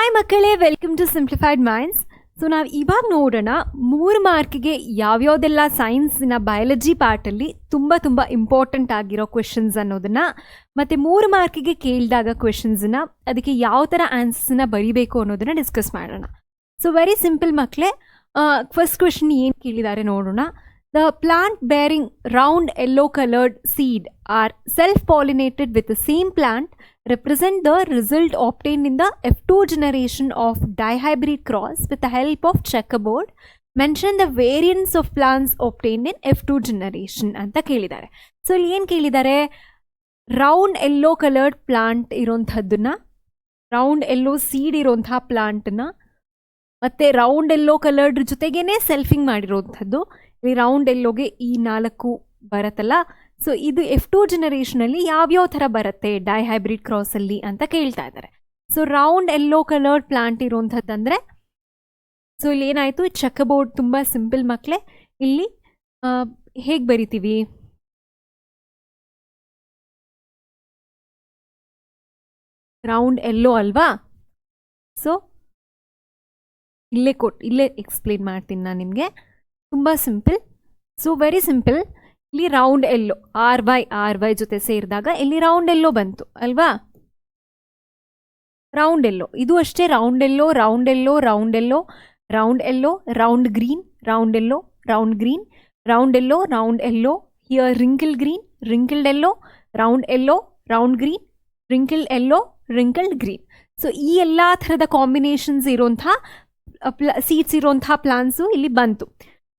Hi ಮಕ್ಕಳೇ, welcome to simplified minds. So ನಾವು ಇವಾಗ ನೋಡೋಣ 3 ಮಾರ್ಕ್ಗೆ ಯಾವ್ಯಾವುದೆಲ್ಲ ಸೈನ್ಸಿನ ಬಯಾಲಜಿ ಪಾರ್ಟಲ್ಲಿ ತುಂಬ ಇಂಪಾರ್ಟೆಂಟ್ ಆಗಿರೋ ಕ್ವೆಶನ್ಸ್ ಅನ್ನೋದನ್ನು, ಮತ್ತು 3 ಮಾರ್ಕಿಗೆ ಕೇಳಿದಾಗ ಕ್ವೆಶನ್ಸನ್ನ ಅದಕ್ಕೆ ಯಾವ ಥರ ಆನ್ಸರ್ಸನ್ನ ಬರೀಬೇಕು ಅನ್ನೋದನ್ನು ಡಿಸ್ಕಸ್ ಮಾಡೋಣ. ಸೊ ವೆರಿ ಸಿಂಪಲ್ ಮಕ್ಕಳೇ. ಫಸ್ಟ್ ಕ್ವೆಶನ್ ಏನು ಕೇಳಿದ್ದಾರೆ ನೋಡೋಣ. The plant bearing round yellow colored seed are self-pollinated with the same plant represent the result obtained in the F2 generation of dihybrid cross with the help of checkerboard. Mention the variants of plants obtained in F2 generation ಅಂತ ಕೇಳಿದ್ದಾರೆ. So ಇಲ್ಲಿ ಏನು ಕೇಳಿದ್ದಾರೆ, round yellow coloured plant ಇರೋಂಥದ್ದನ್ನ, round yellow seed ಇರೋಂಥ ಪ್ಲಾಂಟನ್ನ, ಮತ್ತು round yellow coloured ಜೊತೆಗೇನೆ ಸೆಲ್ಫಿಂಗ್ ಮಾಡಿರೋಂಥದ್ದು. ಇಲ್ಲಿ ರೌಂಡ್ ಯೆಲ್ಲೋಗೆ ಈ 4 ಬರುತ್ತಲ್ಲ. ಸೊ ಇದು F2 ಜನರೇಷನಲ್ಲಿ ಯಾವ್ಯಾವ ಥರ ಬರುತ್ತೆ ಡೈಹೈಬ್ರಿಡ್ ಕ್ರಾಸಲ್ಲಿ ಅಂತ ಕೇಳ್ತಾ ಇದ್ದಾರೆ. So round yellow coloured plant ಇರೋಂಥದ್ದಂದರೆ, ಸೊ ಇಲ್ಲಿ ಏನಾಯಿತು, ಚೆಕ್ಕಬೋರ್ಡ್ ತುಂಬ ಸಿಂಪಲ್ ಮಕ್ಕಳೇ. ಇಲ್ಲಿ ಹೇಗೆ ಬರಿತೀವಿ, ರೌಂಡ್ ಯೆಲ್ಲೋ ಅಲ್ವಾ. ಸೊ ಇಲ್ಲೇ ಎಕ್ಸ್ಪ್ಲೇನ್ ಮಾಡ್ತೀನಿ ನಾನು ನಿಮಗೆ, ತುಂಬ ಸಿಂಪಲ್. So very simple. ಇಲ್ಲಿ ರೌಂಡ್ ಯೆಲ್ಲೋ RY ಜೊತೆ ಸೇರಿದಾಗ ಇಲ್ಲಿ ರೌಂಡ್ ಯೆಲ್ಲೋ ಬಂತು ಅಲ್ವಾ. ರೌಂಡ್ ಯೆಲ್ಲೋ ಇದು ಅಷ್ಟೇ, round yellow, round yellow, round yellow, round yellow, round green, round yellow, round green, round yellow, round yellow, here wrinkle green, wrinkled yellow, round yellow, round green, wrinkled yellow, wrinkled green. So ಈ ಎಲ್ಲ ಥರದ combinations ಇರೋಂಥ seeds ಇರೋಂಥ plants ಇಲ್ಲಿ ಬಂತು.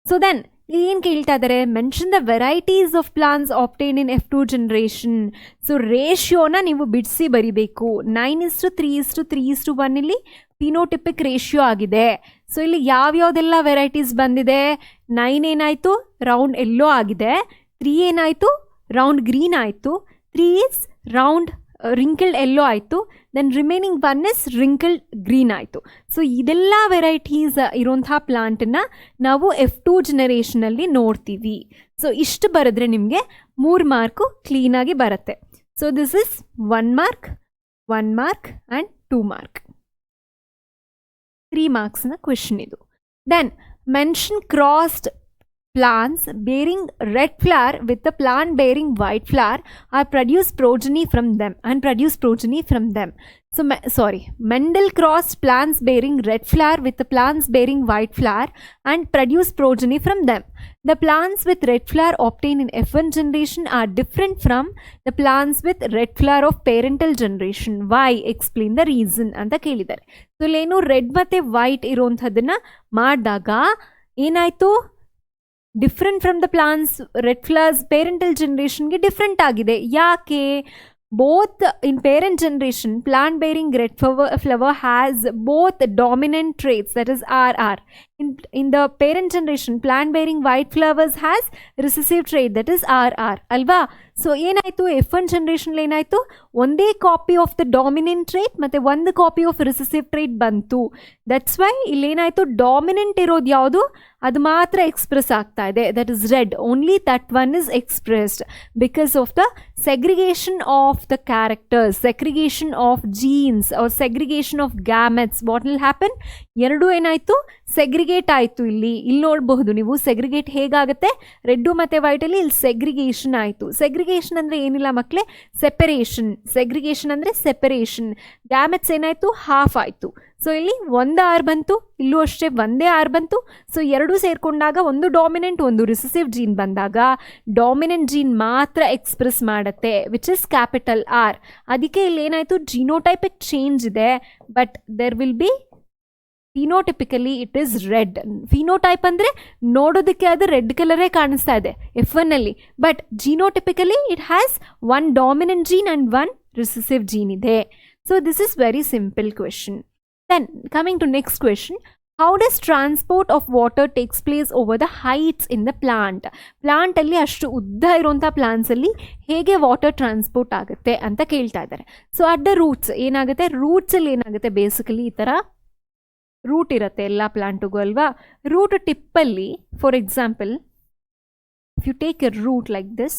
So then ಏನು ಕೇಳ್ತಾ ಇದ್ದಾರೆ, mention the varieties of plants obtain in F2 generation. So ರೇಷಿಯೋನ ನೀವು ಬಿಡಿಸಿ ಬರಿಬೇಕು. 9:3:3:1 ಇಲ್ಲಿ ಫಿನೋಟಿಪಿಕ್ ರೇಷಿಯೋ ಆಗಿದೆ. ಸೊ ಇಲ್ಲಿ ಯಾವ್ಯಾವುದೆಲ್ಲ ವೆರೈಟೀಸ್ ಬಂದಿದೆ, 9 ಏನಾಯಿತು, ರೌಂಡ್ ಯೆಲ್ಲೋ ಆಗಿದೆ, 3 ಏನಾಯಿತು, ರೌಂಡ್ ಗ್ರೀನ್ ಆಯಿತು, 3 ಈಸ್ ರೌಂಡ್ ರಿಂಕಲ್ಡ್ ಯೆಲ್ಲೋ ಆಯಿತು, then remaining 1 is wrinkled green ಆಯಿತು. ಸೊ ಇದೆಲ್ಲ ವೆರೈಟೀಸ್ ಇರೋಂಥ ಪ್ಲಾಂಟನ್ನು ನಾವು F2 ಜನರೇಷನಲ್ಲಿ ನೋಡ್ತೀವಿ. ಸೊ ಇಷ್ಟು ಬರೆದ್ರೆ ನಿಮಗೆ 3 ಮಾರ್ಕು ಕ್ಲೀನಾಗಿ ಬರುತ್ತೆ. So this is 1 mark, 1 mark and 2 mark. 3 ಮಾರ್ಕ್ಸ್ನ ಕ್ವೆಶನ್ ಇದು. Then mention crossed plants bearing red flower with the plant bearing white flower are produce progeny from them and produce progeny from them. So Mendel crossed plants bearing red flower with the plants bearing white flower and produce progeny from them. The plants with red flower obtained in F1 generation are different from the plants with red flower of parental generation. Why? Explain the reason ಅಂತ ಕೇಳಿದ್ದಾರೆ. So ಇಲ್ಲೇನು red ಮತ್ತು white ಇರೋಂಥದ್ದನ್ನು ಮಾಡಿದಾಗ ಏನಾಯಿತು, different from the plants red flowers parental ಜನ್ರೇಷನ್ಗೆ different ಆಗಿದೆ. ಯಾಕೆ? Both in parent generation plant bearing red flower has both dominant traits, that is RR. In the parent generation plant bearing white flowers has recessive trait, that is RR ಅಲ್ವಾ. So ಏನಾಯಿತು, F1 generation ಏನಾಯಿತು, ಒಂದೇ copy of the dominant trait ಮತ್ತು ಒಂದು copy of recessive trait ಬಂತು. That's why ಇಲ್ಲೇನಾಯಿತು, dominant ಇರೋದು ಯಾವುದು ಅದು ಮಾತ್ರ ಎಕ್ಸ್ಪ್ರೆಸ್ ಆಗ್ತಾ ಇದೆ, that is red. Only that one is expressed because of the segregation of the characters, segregation of genes or segregation of gametes. What will happen? ಎರಡು ಏನಾಯಿತು, ಸೆಗ್ರಿಗೇಟ್ ಆಯಿತು. ಇಲ್ಲಿ ನೋಡಬಹುದು ನೀವು, ಸೆಗ್ರಿಗೇಟ್ ಹೇಗಾಗುತ್ತೆ, ರೆಡ್ಡು ಮತ್ತು ವೈಟಲ್ಲಿ ಇಲ್ಲಿ ಸೆಗ್ರಿಗೇಷನ್ ಆಯಿತು. ಸೆಗ್ರಿಗೇಷನ್ ಅಂದರೆ ಏನಿಲ್ಲ ಮಕ್ಕಳೇ, ಸೆಪರೇಷನ್. ಸೆಗ್ರಿಗೇಷನ್ ಅಂದರೆ ಸೆಪರೇಷನ್. ಗ್ಯಾಮೆಟ್ಸ್ ಏನಾಯಿತು, ಹಾಫ್ ಆಯಿತು. ಸೊ ಇಲ್ಲಿ ಒಂದು R ಬಂತು, ಇಲ್ಲೂ ಅಷ್ಟೇ ಒಂದೇ R ಬಂತು. ಸೊ ಎರಡೂ ಸೇರಿಕೊಂಡಾಗ ಒಂದು ಡಾಮಿನೆಂಟ್ ಒಂದು ರಿಸೆಸಿವ್ ಜೀನ್ ಬಂದಾಗ ಡಾಮಿನೆಂಟ್ ಜೀನ್ ಮಾತ್ರ ಎಕ್ಸ್ಪ್ರೆಸ್ ಮಾಡುತ್ತೆ, ವಿಚ್ ಇಸ್ ಕ್ಯಾಪಿಟಲ್ R. ಅದಕ್ಕೆ ಇಲ್ಲಿ ಏನಾಯಿತು, ಜಿನೋಟೈಪಿಕ್ ಚೇಂಜ್ ಇದೆ, but there will be phenotypically it is red. Phenotype ಅಂದರೆ ನೋಡೋದಕ್ಕೆ ಅದು ರೆಡ್ ಕಲರೇ ಕಾಣಿಸ್ತಾ ಇದೆ F1ಅಲ್ಲಿ, but genotypically it has 1 dominant gene and 1 recessive gene ಇದೆ. So this is very simple question. Then coming to next question, how does transport of water takes place over the heights in the plant. ಪ್ಲಾಂಟಲ್ಲಿ ಅಷ್ಟು ಉದ್ದ ಇರೋಂಥ ಪ್ಲಾಂಟ್ಸಲ್ಲಿ ಹೇಗೆ water transport ಆಗುತ್ತೆ ಅಂತ ಕೇಳ್ತಾ ಇದ್ದಾರೆ. ಸೊ ಅಟ್ ದ ರೂಟ್ಸ್ ಏನಾಗುತ್ತೆ, ರೂಟ್ಸಲ್ಲಿ ಏನಾಗುತ್ತೆ, ಬೇಸಿಕಲಿ ಈ ಥರ ರೂಟ್ ಇರುತ್ತೆ ಎಲ್ಲ ಪ್ಲಾಂಟಿಗೂ ಅಲ್ವಾ. ರೂಟ್ ಟಿಪ್ಪಲ್ಲಿ for example if you take a root like this,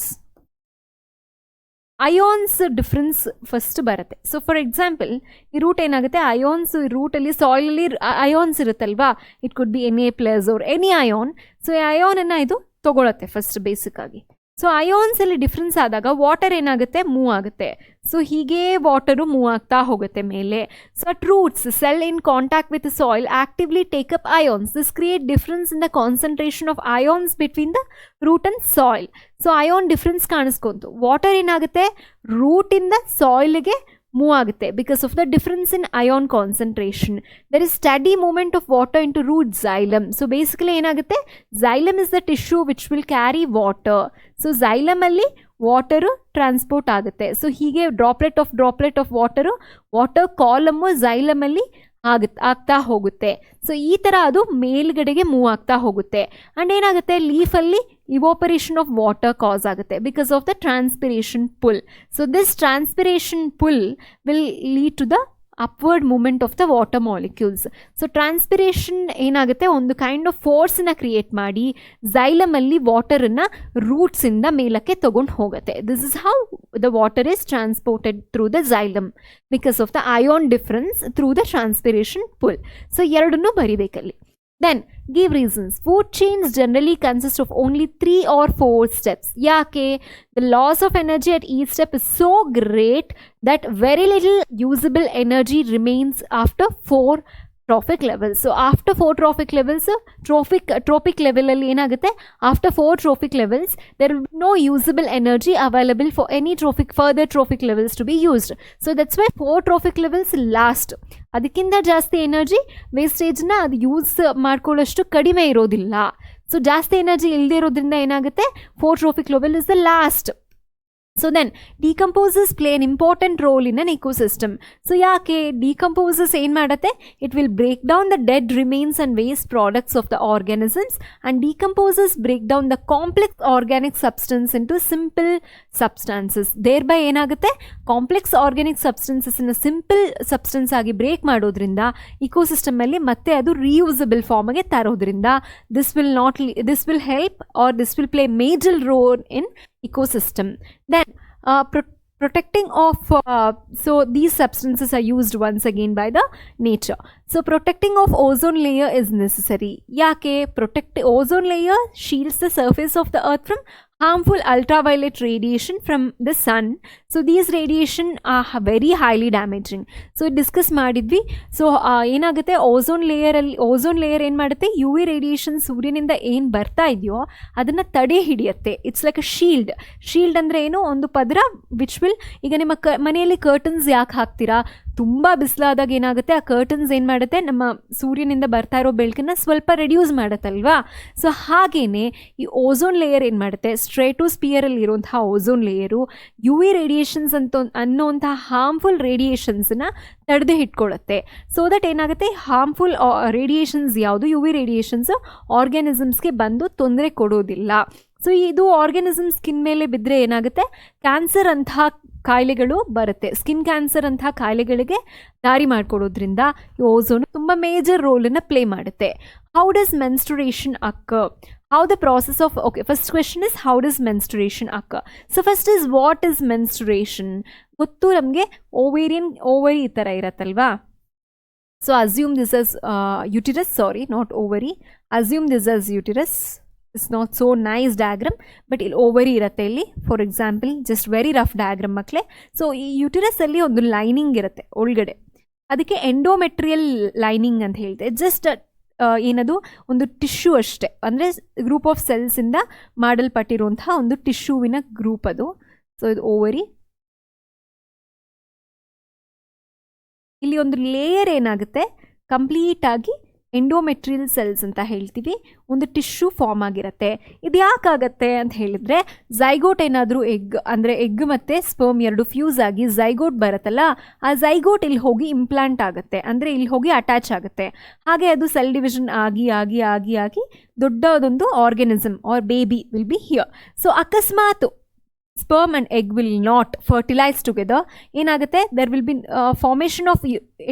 ions difference first ಬರುತ್ತೆ. ಸೊ ಫಾರ್ ಎಕ್ಸಾಂಪಲ್ ಈ ರೂಟ್ ಏನಾಗುತ್ತೆ, ಅಯಾನ್ಸ್ ರೂಟಲ್ಲಿ ಸಾಯಿಲಲ್ಲಿ ಅಯಾನ್ಸ್ ಇರುತ್ತಲ್ವಾ, it could be Na+ or any ion. So ಈ ಅಯಾನನ್ನು ಇದು ತೊಗೊಳತ್ತೆ ಫಸ್ಟ್ ಬೇಸಿಕ್ ಆಗಿ. ಸೊ ಅಯಾನ್ಸಲ್ಲಿ ಡಿಫ್ರೆನ್ಸ್ ಆದಾಗ ವಾಟರ್ ಏನಾಗುತ್ತೆ, ಮೂವ್ ಆಗುತ್ತೆ. ಸೊ ಹೀಗೆ ವಾಟರು ಮೂವ್ ಆಗ್ತಾ ಹೋಗುತ್ತೆ ಮೇಲೆ. So at roots cell in contact with soil actively take up ions. This create difference in the concentration of ions between the root and soil. So ion difference ಕಾಣಿಸ್ಕೊಂತು. Water ಏನಾಗುತ್ತೆ, ರೂಟಿಂದ ಸಾಯಿಲ್ಗೆ move ಆಗುತ್ತೆ because of the difference in ion concentration. There is steady movement of water into root xylem. So basically ಏನಾಗುತ್ತೆ, xylem is the tissue which will carry water. So ಝೈಲಮಲ್ಲಿ water transport ಆಗುತ್ತೆ. So ಹೀಗೆ droplet of water column ಝೈಲಮಲ್ಲಿ ಆಗ್ತಾ ಹೋಗುತ್ತೆ. So ಈ ಥರ ಅದು ಮೇಲ್ಗಡೆಗೆ ಮೂವ್ ಆಗ್ತಾ ಹೋಗುತ್ತೆ. ಆ್ಯಂಡ್ ಏನಾಗುತ್ತೆ, ಲೀಫಲ್ಲಿ ಇವಾಪರೇಷನ್ ಆಫ್ ವಾಟರ್ ಕಾಸ್ ಆಗುತ್ತೆ because of the transpiration pull. So this transpiration pull will lead to the upward movement of the water molecules. So transpiration ಏನಾಗುತ್ತೆ, ಒಂದು ಕೈಂಡ್ ಆಫ್ ಫೋರ್ಸನ್ನ ಕ್ರಿಯೇಟ್ ಮಾಡಿ ಝೈಲಮಲ್ಲಿ ವಾಟರನ್ನು ರೂಟ್ಸಿಂದ ಮೇಲಕ್ಕೆ ತೊಗೊಂಡು ಹೋಗುತ್ತೆ. This is how the water is transported through the xylem because of the ion difference through the transpiration pull. So ಎರಡನ್ನೂ ಬರಿಬೇಕಲ್ಲಿ. Then give reasons. Food chains generally consist of only 3 or 4 steps. Yake the loss of energy at each step is so great that very little usable energy remains after 4 trophic levels. So after 4 trophic levels, trophic level alli enagutte, after 4 trophic levels there will be no usable energy available for any further trophic levels to be used. So that's why 4 trophic levels last. ಅದಕ್ಕಿಂತ ಜಾಸ್ತಿ energy ವೇಸ್ಟೇಜ್ನ ಅದು use ಮಾಡ್ಕೊಳ್ಳೋಷ್ಟು ಕಡಿಮೆ ಇರೋದಿಲ್ಲ. So ಜಾಸ್ತಿ energy ಇಲ್ಲದೆ ಇರೋದ್ರಿಂದ ಏನಾಗುತ್ತೆ, 4 trophic level is the last. So then decomposers play an important role in an ecosystem. So ಯಾಕೆ decomposers ಏನು ಮಾಡುತ್ತೆ, it will break down the dead remains and waste products of the organisms, and decomposers break down the complex organic substance into simple substances. thereby ಏನಾಗುತ್ತೆ, complex organic ಸಬ್ಸ್ಟೆನ್ಸಸ್ನ simple substance ಆಗಿ break ಮಾಡೋದ್ರಿಂದ ಇಕೋಸಿಸ್ಟಮಲ್ಲಿ ಮತ್ತೆ ಅದು reusable ಫಾರ್ಮ್ಗೆ ತರೋದ್ರಿಂದ this will help or this will play major role in ecosystem. Then protecting of so these substances are used once again by the nature. So protecting of ozone layer is necessary. Yake ozone layer shields the surface of the earth from harmful ultraviolet radiation from the sun. So these radiation are very highly damaging. So discuss ಮಾಡಿದ್ವಿ. So ಏನಾಗುತ್ತೆ, ozone layer ಏನು ಮಾಡುತ್ತೆ, you V radiation ಸೂರ್ಯನಿಂದ ಏನು ಬರ್ತಾ ಇದೆಯೋ ಅದನ್ನು ತಡೆ ಹಿಡಿಯುತ್ತೆ. ಇಟ್ಸ್ ಲೈಕ್ ಅ ಶೀಲ್ಡ್ ಅಂದರೆ ಏನು, ಒಂದು ಪದರ ವಿಚ್ ವಿಲ್, ಈಗ ನಿಮ್ಮ ಮನೆಯಲ್ಲಿ ಕರ್ಟನ್ಸ್ ಯಾಕೆ ಹಾಕ್ತೀರಾ, ತುಂಬ ಬಿಸಿಲಾದಾಗ ಏನಾಗುತ್ತೆ, ಆ ಕರ್ಟನ್ಸ್ ಏನು ಮಾಡುತ್ತೆ, ನಮ್ಮ ಸೂರ್ಯನಿಂದ ಬರ್ತಾ ಇರೋ ಬೆಳಕನ್ನು ಸ್ವಲ್ಪ ರೆಡ್ಯೂಸ್ ಮಾಡುತ್ತಲ್ವಾ. ಸೊ ಹಾಗೇನೆ ಈ ಓಝೋನ್ ಲೇಯರ್ ಏನು ಮಾಡುತ್ತೆ, ಸ್ಟ್ರೇಟೋಸ್ಪಿಯರಲ್ಲಿ ಇರುವಂತಹ ozone layer U V radiations ಅನ್ನೋಂತಹ ಹಾರ್ಮ್ಫುಲ್ ರೇಡಿಯೇಷನ್ಸನ್ನ ತಡೆದು ಇಟ್ಕೊಳ್ಳುತ್ತೆ. ಸೊ ದಟ್ ಏನಾಗುತ್ತೆ, ಹಾರ್ಮ್ಫುಲ್ ರೇಡಿಯೇಷನ್ಸ್ ಯಾವುದು, ಯು ವಿ ರೇಡಿಯೇಷನ್ಸ್ ಆರ್ಗ್ಯಾನಿಸಮ್ಸ್ಗೆ ಬಂದು ತೊಂದರೆ ಕೊಡೋದಿಲ್ಲ. ಸೊ ಇದು ಆರ್ಗ್ಯಾನಿಸಮ್ ಸ್ಕಿನ್ ಮೇಲೆ ಬಿದ್ದರೆ ಏನಾಗುತ್ತೆ, ಕ್ಯಾನ್ಸರ್ ಅಂತಹ ಕಾಯಿಲೆಗಳು ಬರುತ್ತೆ. ಸ್ಕಿನ್ ಕ್ಯಾನ್ಸರ್ ಅಂತಹ ಕಾಯಿಲೆಗಳಿಗೆ ದಾರಿ ಮಾಡಿಕೊಡೋದ್ರಿಂದ ಈ ಓಝೋನ್ ತುಂಬ ಮೇಜರ್ ರೋಲನ್ನು ಪ್ಲೇ ಮಾಡುತ್ತೆ. How does menstruation occur? How the process of, okay, first question is how does menstruation occur? So first is what is menstruation? ಗೊತ್ತು ನಮಗೆ, ಓವರಿ ಈ ಥರ ಇರತ್ತಲ್ವಾ. So assume this as uterus, sorry not ovary, assume this as uterus. It's not so nice diagram, but ಇಲ್ಲಿ ovary ಇರುತ್ತೆ ಇಲ್ಲಿ. For example just very rough diagram ಮಕ್ಕಳೇ. So ಈ ಯುಟಿರಸ್ ಅಲ್ಲಿ ಒಂದು ಲೈನಿಂಗ್ ಇರುತ್ತೆ ಒಳಗಡೆ, ಅದಕ್ಕೆ ಎಂಡೋಮೆಟ್ರಿಯಲ್ ಲೈನಿಂಗ್ ಅಂತ ಹೇಳ್ತೆ. ಜಸ್ಟ್ ಏನದು, ಒಂದು ಟಿಶ್ಯೂ ಅಷ್ಟೇ, ಅಂದರೆ ಗ್ರೂಪ್ ಆಫ್ ಸೆಲ್ಸಿಂದ ಮಾಡಲ್ಪಟ್ಟಿರುವಂತಹ ಒಂದು ಟಿಶ್ಯೂವಿನ ಗ್ರೂಪ್ ಅದು. ಸೊ ಇದು ಓವರಿ. ಇಲ್ಲಿ ಒಂದು ಲೇಯರ್ ಏನಾಗುತ್ತೆ, ಕಂಪ್ಲೀಟಾಗಿ ಎಂಡೋಮೆಟ್ರಿಯಲ್ ಸೆಲ್ಸ್ ಅಂತ ಹೇಳ್ತೀವಿ, ಒಂದು ಟಿಶ್ಯೂ ಫಾರ್ಮ್ ಆಗಿರುತ್ತೆ. ಇದು ಯಾಕಾಗತ್ತೆ ಅಂತ ಹೇಳಿದರೆ, ಝೈಗೋಟ್ ಏನಾದರೂ ಎಗ್ ಮತ್ತು ಸ್ಪರ್ಮ್ ಎರಡು ಫ್ಯೂಸ್ ಆಗಿ ಝೈಗೋಟ್ ಬರುತ್ತಲ್ಲ, ಆ ಝೈಗೋಟ್ ಇಲ್ಲಿ ಹೋಗಿ ಇಂಪ್ಲಾಂಟ್ ಆಗುತ್ತೆ, ಅಂದರೆ ಇಲ್ಲಿ ಹೋಗಿ ಅಟ್ಯಾಚ್ ಆಗುತ್ತೆ. ಹಾಗೆ ಅದು ಸೆಲ್ ಡಿವಿಷನ್ ಆಗಿ ದೊಡ್ಡದೊಂದು organism or baby will be here. So ಅಕಸ್ಮಾತ್ sperm and egg will not fertilize together, ಏನಾಗುತ್ತೆ, there will be formation of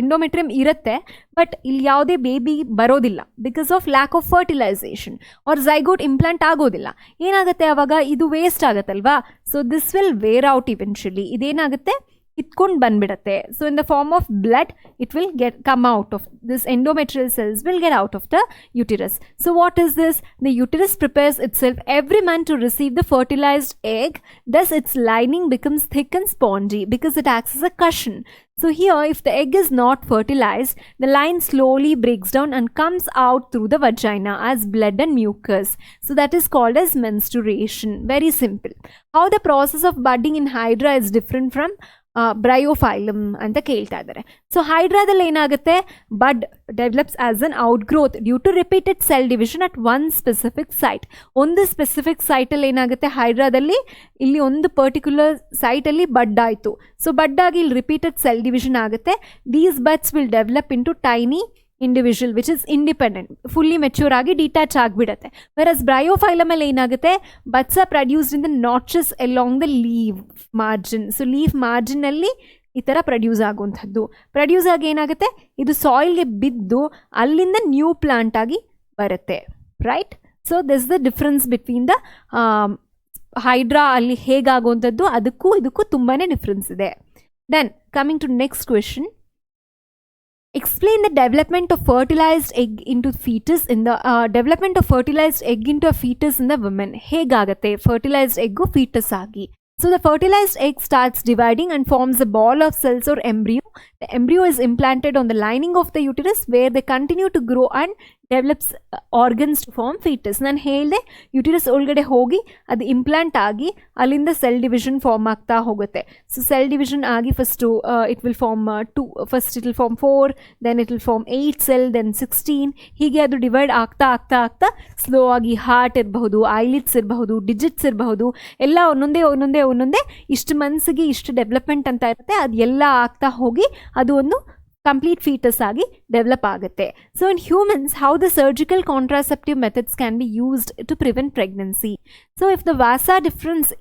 endometrium ಇರುತ್ತೆ, ಬಟ್ ಇಲ್ಲಿ ಯಾವುದೇ ಬೇಬಿ ಬರೋದಿಲ್ಲ because of lack of fertilisation, or zygote implant ಆಗೋದಿಲ್ಲ. ಏನಾಗುತ್ತೆ ಅವಾಗ, ಇದು ವೇಸ್ಟ್ ಆಗುತ್ತಲ್ವಾ. So this will wear out eventually. ಇದೇನಾಗುತ್ತೆ, ಕಿತ್ಕೊಂಡು ಬಂದ್ಬಿಡತ್ತೆ. So in the form of blood it will come out of this endometrial cells will get out of the uterus. So what is this? The uterus prepares itself every month to receive the fertilized egg. Thus its lining becomes thick and spongy because it acts as a cushion. So here, if the egg is not fertilized, the line slowly breaks down and comes out through the vagina as blood and mucus. So that is called as menstruation. Very simple. How the process of budding in hydra is different from bryophyllum ಅಂತ ಕೇಳ್ತಾ ಇದ್ದಾರೆ. So ಹೈಡ್ರಾದಲ್ಲಿ ಏನಾಗುತ್ತೆ, bud develops as an outgrowth due to repeated cell division at one specific site. ಒಂದು specific ಸೈಟಲ್ಲಿ ಏನಾಗುತ್ತೆ, ಹೈಡ್ರಾದಲ್ಲಿ ಇಲ್ಲಿ ಒಂದು ಪರ್ಟಿಕ್ಯುಲರ್ ಸೈಟಲ್ಲಿ ಬಡ್ ಆಯಿತು. ಸೊ ಬಡ್ ಆಗಿ ಇಲ್ಲಿ ರಿಪೀಟೆಡ್ ಸೆಲ್ ಡಿವಿಷನ್ ಆಗುತ್ತೆ. These buds will develop into tiny individual which is independent, fully mature ಆಗಿ ಡಿಟ್ಯಾಚ್ ಆಗಿಬಿಡುತ್ತೆ. ವೆರಸ್ ಬ್ರಯೋಫೈಲಮಲ್ಲಿ ಏನಾಗುತ್ತೆ, buds are produced in the notches along the leave margin. So leaf ಮಾರ್ಜಿನಲ್ಲಿ ಈ ಥರ ಪ್ರೊಡ್ಯೂಸ್ ಆಗುವಂಥದ್ದು. Produce ಆಗಿ ಏನಾಗುತ್ತೆ, ಇದು ಸಾಯಿಲ್ಗೆ ಬಿದ್ದು ಅಲ್ಲಿಂದ ನ್ಯೂ ಪ್ಲಾಂಟ್ ಆಗಿ ಬರುತ್ತೆ. Right. So this the difference between the hydra ಅಲ್ಲಿ ಹೇಗಾಗುವಂಥದ್ದು, ಅದಕ್ಕೂ ಇದಕ್ಕೂ ತುಂಬಾ ಡಿಫ್ರೆನ್ಸ್ ಇದೆ. Then coming to next question. Explain the development of fertilized egg into fetus in the development of fertilized egg into a fetus in the women. ಹೇಗಾಗತ್ತೆ fertilized egg fetus ಆಗಿ. So the fertilized egg starts dividing and forms a ball of cells or embryo. The embryo is implanted on the lining of the uterus where they continue to grow and develops organs to form fetus. ನಾನು ಹೇಳಿದೆ uterus ಒಳಗಡೆ ಹೋಗಿ ಅದು implant ಆಗಿ ಅಲ್ಲಿಂದ cell division form ಆಗ್ತಾ ಹೋಗುತ್ತೆ. So cell division ಆಗಿ first it will form 2, first it will form 4, then it will form 8 cell, then 16, ಹೀಗೆ ಅದು ಡಿವೈಡ್ ಆಗ್ತಾ ಆಗ್ತಾ ಆಗ್ತಾ ಸ್ಲೋ ಆಗಿ ಹಾರ್ಟ್ ಇರಬಹುದು, ಐಲಿಡ್ಸ್ ಇರಬಹುದು, ಡಿಜಿಟ್ಸ್ ಇರಬಹುದು, ಎಲ್ಲ ಒಂದೊಂದೇ ಇಷ್ಟು ಮನ್ಸಿಗೆ ಇಷ್ಟು ಡೆವಲಪ್ಮೆಂಟ್ ಅಂತ ಇರುತ್ತೆ. ಅದು ಎಲ್ಲ ಆಗ್ತಾ ಹೋಗಿ ಅದು ಒಂದು ಕಂಪ್ಲೀಟ್ ಫೀಟಸ್ ಆಗಿ ಡೆವಲಪ್ ಆಗುತ್ತೆ. So in humans, how the surgical contraceptive methods can be used to prevent pregnancy. So if the vasa deferens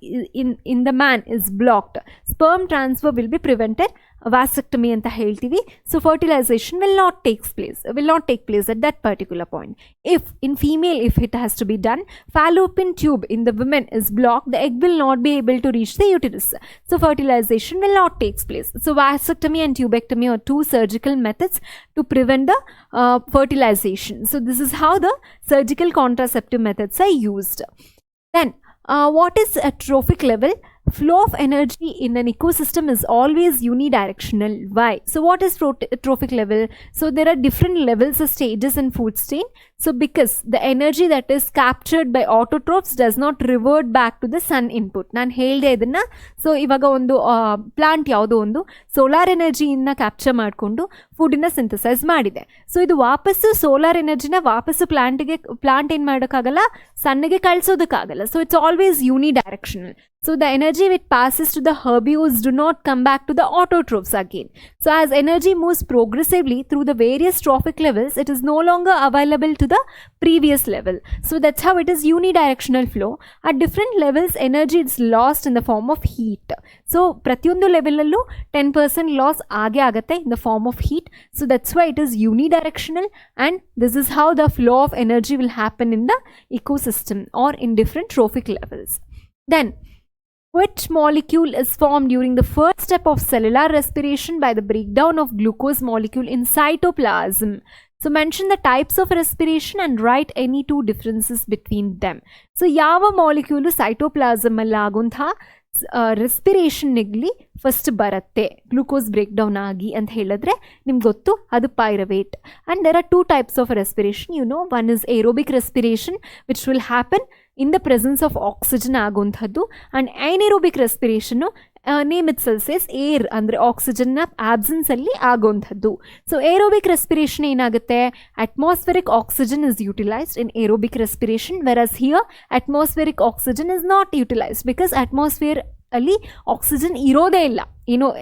in the man is blocked, sperm transfer will be prevented. Vasectomy ಅಂತ ಹೇಳ್ತೀವಿ. So fertilisation will not take place at that particular point. If in female, if it has to be done, fallopian tube in the women is blocked, the egg will not be able to reach the uterus. So fertilization will not take place. So vasectomy and tubectomy are two surgical methods to prevent the fertilization. So this is how the surgical contraceptive methods are used. Then what is a trophic level? Flow of energy in an ecosystem is always unidirectional. Why? So what is trophic level? So there are different levels or stages in food chain. So because the energy that is captured by autotrophs does not revert back to the sun input. ನಾನು ಹೇಳಿದೆ ಇದನ್ನು. So ಇವಾಗ ಒಂದು plant ಯಾವುದೋ ಒಂದು solar ಎನರ್ಜಿಯಿಂದ capture ಮಾಡಿಕೊಂಡು ಫುಡ್ಡನ್ನ synthesise ಮಾಡಿದೆ. So ಇದು ವಾಪಸ್ಸು ಸೋಲಾರ್ ಎನರ್ಜಿನ ವಾಪಸ್ಸು ಪ್ಲಾಂಟ್ ಏನು ಮಾಡೋಕ್ಕಾಗಲ್ಲ, ಸನ್ನಿಗೆ ಕಳಿಸೋದಕ್ಕಾಗಲ್ಲ. So it's always unidirectional. So the energy which passes to the herbivores do not come back to the autotrophs again. So as energy moves progressively through the various trophic levels, it is no longer available to the previous level. So that's how it is unidirectional flow. At different levels, energy is lost in the form of heat. So ಪ್ರತಿಯೊಂದು ಲೆವೆಲಲ್ಲೂ 10% loss ಆಗೇ ಆಗುತ್ತೆ in the form of heat. So that's why it is unidirectional, and this is how the flow of energy will happen in the ecosystem or in different trophic levels. Then which molecule is formed during the first step of cellular respiration by the breakdown of glucose molecule in cytoplasm? So mention the types of respiration and write any two differences between them. So ಯಾವ molecule cytoplasm ಅಲ್ಲಿ ಆಗುವಂಥ ರೆಸ್ಪಿರೇಷನ್ನಲ್ಲಿ first ಬರುತ್ತೆ glucose break down ಆಗಿ ಅಂತ ಹೇಳಿದ್ರೆ ನಿಮ್ಗೆ ಗೊತ್ತು, ಅದು pyruvate. And there are 2 types of respiration. You know, one is aerobic respiration which will happen in the presence of oxygen ಆಗುವಂಥದ್ದು, and anaerobic respiration name itself says air ಅಂದರೆ ಆಕ್ಸಿಜನ್ನ ಆಬ್ಸೆನ್ಸಲ್ಲಿ ಆಗೋವಂಥದ್ದು. ಸೊ ಏರೋಬಿಕ್ ರೆಸ್ಪಿರೇಷನ್ ಏನಾಗುತ್ತೆ, atmospheric oxygen is utilised in aerobic respiration, versus here atmospheric oxygen is not utilised because atmosphere ಅಲ್ಲಿ oxygen ಇರೋದೇ ಇಲ್ಲ,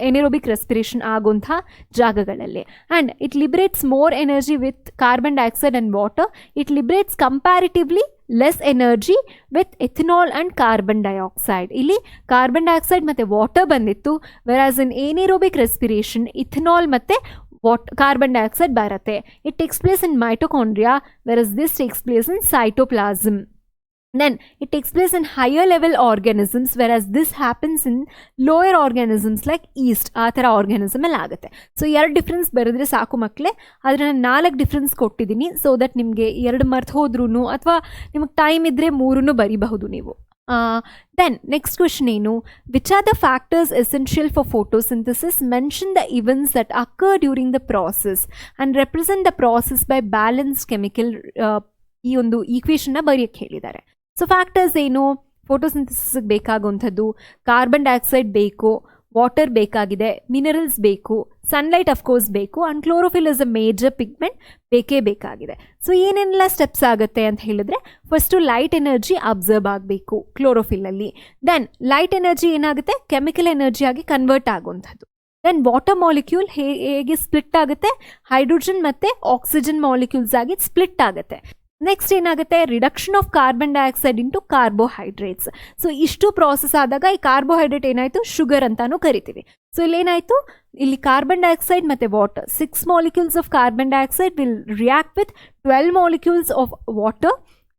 anaerobic respiration ಆಗುವಂಥ ಜಾಗಗಳಲ್ಲಿ. And it liberates more energy with carbon dioxide and water. It liberates comparatively less energy with ethanol and carbon dioxide. ಇಲ್ಲಿ carbon dioxide ಮತ್ತು water ಬಂದಿತ್ತು, ವೆರಾಸ್ in anaerobic respiration ethanol ಮತ್ತು carbon dioxide ಬರುತ್ತೆ. It takes place in mitochondria, versus this takes place in cytoplasm. Then it takes place in higher level organisms, whereas this happens in lower organisms like yeast. ಆ ಥರ organism ಅಲ್ಲಿ ಆಗುತ್ತೆ. So 2 difference ಬರೆದ್ರೆ ಸಾಕು ಮಕ್ಕಳೇ. ಆದರೆ ನಾನು 4 ಡಿಫ್ರೆನ್ಸ್ ಕೊಟ್ಟಿದ್ದೀನಿ, ಸೊ ದಟ್ ನಿಮಗೆ 2 ಮರ್ತು ಹೋದ್ರೂ ಅಥವಾ ನಿಮಗೆ ಟೈಮ್ ಇದ್ದರೆ 3 ಬರಿಬಹುದು ನೀವು. Then next question ಏನು, which are the factors essential for photosynthesis? Mention the events that occur during the process and represent the process by balanced chemical. ಈ ಒಂದು ಈಕ್ವೇಷನ್ನ ಬರೆಯಕ್ಕೆ ಹೇಳಿದ್ದಾರೆ. ಸೊ ಫ್ಯಾಕ್ಟರ್ಸ್ ಏನು, ಫೋಟೋಸಿಂಥಸಿಸ್ಗೆ ಬೇಕಾಗುವಂಥದ್ದು ಕಾರ್ಬನ್ ಡೈಆಕ್ಸೈಡ್ ಬೇಕು, ವಾಟರ್ ಬೇಕಾಗಿದೆ, minerals ಬೇಕು, sunlight of course ಬೇಕು, and chlorophyll is a major pigment ಬೇಕೇ ಬೇಕಾಗಿದೆ. ಸೊ ಏನೆಲ್ಲ ಸ್ಟೆಪ್ಸ್ ಆಗುತ್ತೆ ಅಂತ ಹೇಳಿದ್ರೆ, ಫಸ್ಟು ಲೈಟ್ ಎನರ್ಜಿ ಅಬ್ಸರ್ವ್ ಆಗಬೇಕು ಕ್ಲೋರೋಫಿಲಲ್ಲಿ. ದೆನ್ ಲೈಟ್ ಎನರ್ಜಿ ಏನಾಗುತ್ತೆ, ಕೆಮಿಕಲ್ ಎನರ್ಜಿ ಆಗಿ ಕನ್ವರ್ಟ್ ಆಗುವಂಥದ್ದು. ದೆನ್ ವಾಟರ್ ಮಾಲಿಕ್ಯೂಲ್ ಹೇಗೆ ಸ್ಪ್ಲಿಟ್ ಆಗುತ್ತೆ, ಹೈಡ್ರೋಜನ್ ಮತ್ತು ಆಕ್ಸಿಜನ್ ಮಾಲಿಕ್ಯೂಲ್ಸ್ ಆಗಿ ಸ್ಪ್ಲಿಟ್ ಆಗುತ್ತೆ. ನೆಕ್ಸ್ಟ್ ಏನಾಗುತ್ತೆ, reduction of carbon dioxide into carbohydrates. So ಇಷ್ಟು ಪ್ರಾಸೆಸ್ ಆದಾಗ ಈ ಕಾರ್ಬೋಹೈಡ್ರೇಟ್ ಏನಾಯಿತು, ಶುಗರ್ ಅಂತಾನು ಕರಿತೀವಿ. ಸೊ ಇಲ್ಲೇನಾಯಿತು, ಇಲ್ಲಿ ಕಾರ್ಬನ್ ಡೈಆಕ್ಸೈಡ್ ಮತ್ತು water 6 molecules of carbon dioxide will react with 12 molecules of water.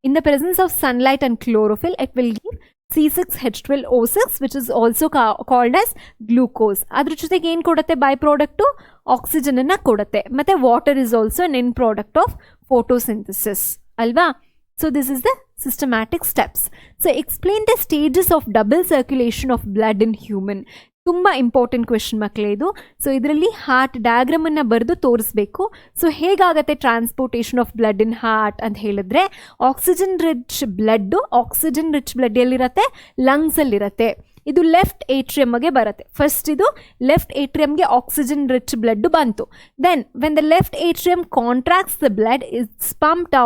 In the presence of sunlight and chlorophyll it will give C6H12O6 which is also called as glucose. ಅದ್ರ ಜೊತೆಗೆ ಏನು ಕೊಡುತ್ತೆ, by product ಆಕ್ಸಿಜನನ್ನು ಕೊಡುತ್ತೆ. ಮತ್ತು water is also an end product of photosynthesis ಅಲ್ವಾ. So this is the systematic steps. So explain the stages of double circulation of blood in human. ತುಂಬ important question ಮಕ್ಕಳೇ ಇದು. ಸೊ ಇದರಲ್ಲಿ ಹಾರ್ಟ್ ಡಯಾಗ್ರಾಮನ್ನು ಬರೆದು ತೋರಿಸ್ಬೇಕು. ಸೊ ಹೇಗಾಗತ್ತೆ transportation of blood in heart ಅಂತ ಹೇಳಿದ್ರೆ, ಆಕ್ಸಿಜನ್ ರಿಚ್ ಬ್ಲಡ್ ಎಲ್ಲಿರುತ್ತೆ, ಲಂಗ್ಸಲ್ಲಿರುತ್ತೆ. ಇದು ಲೆಫ್ಟ್ ಏಟ್ರಿಯಮ್ಗೆ ಬರುತ್ತೆ. ಫಸ್ಟ್ ಇದು ಲೆಫ್ಟ್ ಏಟ್ರಿಯಮ್ಗೆ ಆಕ್ಸಿಜನ್ ರಿಚ್ ಬ್ಲಡ್ ಬಂತು. Then when the left atrium contracts the blood is pumped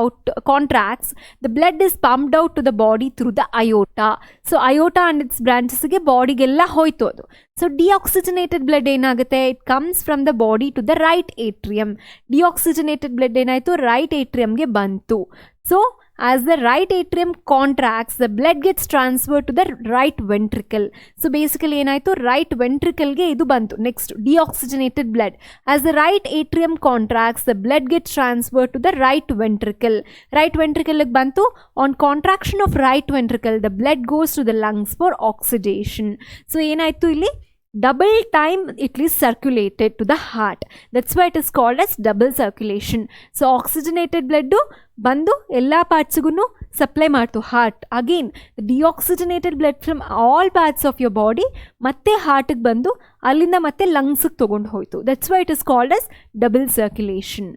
out to the body through the aorta. So aorta and its ಬ್ರಾಂಚಸ್ಗೆ ಬಾಡಿಗೆಲ್ಲ ಹೋಯ್ತು ಅದು. ಸೊ ಡಿಆಕ್ಸಿಜನೇಟೆಡ್ ಬ್ಲಡ್ ಏನಾಗುತ್ತೆ, it comes from the body to the right atrium. Deoxygenated blood ಏನಾಯಿತು, right ಏಟ್ರಿಯಮ್ಗೆ ಬಂತು. So as the right atrium contracts, the blood gets transferred to the right ventricle. So basically ಏನಾಯಿತು, right ವೆಂಟ್ರಿಕಲ್ಗೆ ಇದು ಬಂತು. Next deoxygenated blood. as the right atrium contracts, the blood gets transferred to the right ventricle. Right ವೆಂಟ್ರಿಕಲ್ಗೆ ಬಂತು. on contraction of right ventricle, the blood goes to the lungs for oxidation. So ಏನಾಯಿತು, ಇಲ್ಲಿ double time it is circulated to the heart. That's why it is called as double circulation. So oxygenated blood ಬಂದು ಎಲ್ಲ ಪಾರ್ಟ್ಸ್ಗೂ supply ಮಾಡ್ತು heart. Again deoxygenated blood from all parts of your body ಮತ್ತೆ ಹಾರ್ಟಿಗೆ ಬಂದು ಅಲ್ಲಿಂದ ಮತ್ತೆ ಲಂಗ್ಸಿಗೆ ತೊಗೊಂಡು ಹೋಯ್ತು. That's why it is called as double circulation.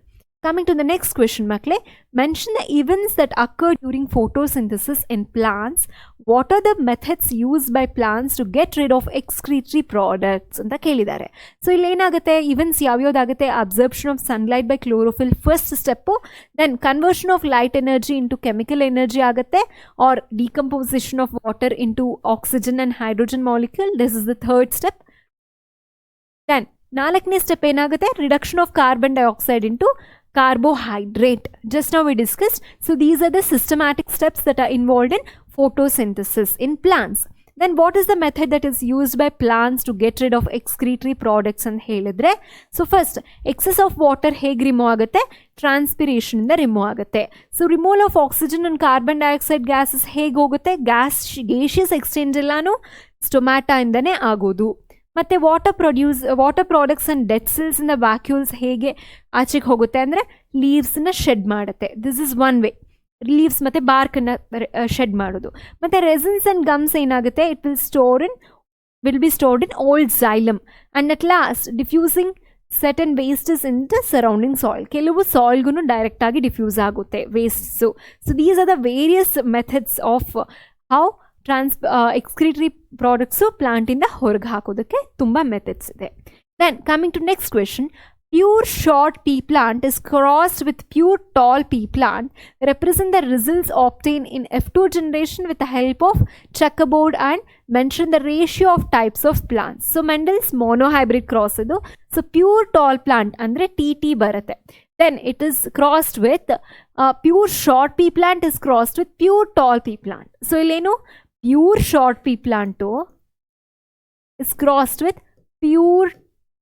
Coming to the next question, Makle, mention the events that occur during photosynthesis in plants. What are the methods used by plants to get rid of excretory products ಅಂತ ಕೇಳಿದ್ದಾರೆ. So ಇಲ್ಲಿ ಏನಾಗುತ್ತೆ, events ಯಾವ್ಯಾವ್ದಾಗುತ್ತೆ, absorption of sunlight by chlorophyll first step. Then conversion of light energy into chemical energy ಆಗುತ್ತೆ, or decomposition of water into oxygen and hydrogen molecule. This is the third step. Then 4ನೇ step ಏನಾಗುತ್ತೆ, reduction of carbon dioxide into carbohydrate. Just now we discussed. So these are the systematic steps that are involved in photosynthesis in plants. Then what is the method that is used by plants to get rid of excretory products and ಹೇಳಿದ್ರೆ, so first excess of water ಹೇಗೆ remove ಆಗುತ್ತೆ, transpiration ಇಂದ remove ಆಗುತ್ತೆ. So removal of oxygen and carbon dioxide gases ಹೇಗೆ ಹೋಗುತ್ತೆ, gaseous exchange ಎಲ್ಲಾನು stomata ಇಂದನೇ ಆಗೋದು. ಮತ್ತು water products and dead cells in the vacuoles ಹೇಗೆ ಆಚೆಗೆ ಹೋಗುತ್ತೆ ಅಂದರೆ ಲೀವ್ಸನ್ನ ಶೆಡ್ ಮಾಡುತ್ತೆ. This is one way, leaves ಮತ್ತು ಬಾರ್ಕನ್ನು ಶೆಡ್ ಮಾಡೋದು. ಮತ್ತು ರೆಸಿನ್ಸ್ ಆ್ಯಂಡ್ ಗಮ್ಸ್ ಏನಾಗುತ್ತೆ, it will be stored in old xylem and at last diffusing certain wastes in the surrounding soil. ಕೆಲವು ಸಾಯಿಲ್ಗೂ ಡೈರೆಕ್ಟಾಗಿ ಡಿಫ್ಯೂಸ್ ಆಗುತ್ತೆ wastes. So these are the various methods of how excretory products ಪ್ಲಾಂಟಿಂದ ಹೊರಗೆ ಹಾಕೋದಕ್ಕೆ ತುಂಬ methods ಇದೆ. Then coming to next question, pure short pea plant is crossed with pure tall pea plant represent the results obtained in F2 generation with the help of checkerboard and mention the ratio of types of plants. So Mendel's monohybrid cross idu. So pure tall plant andre TT barate. Then it is crossed with pure short pea plant is crossed with pure tall pea plant. So illeno pure short pea plant is crossed with pure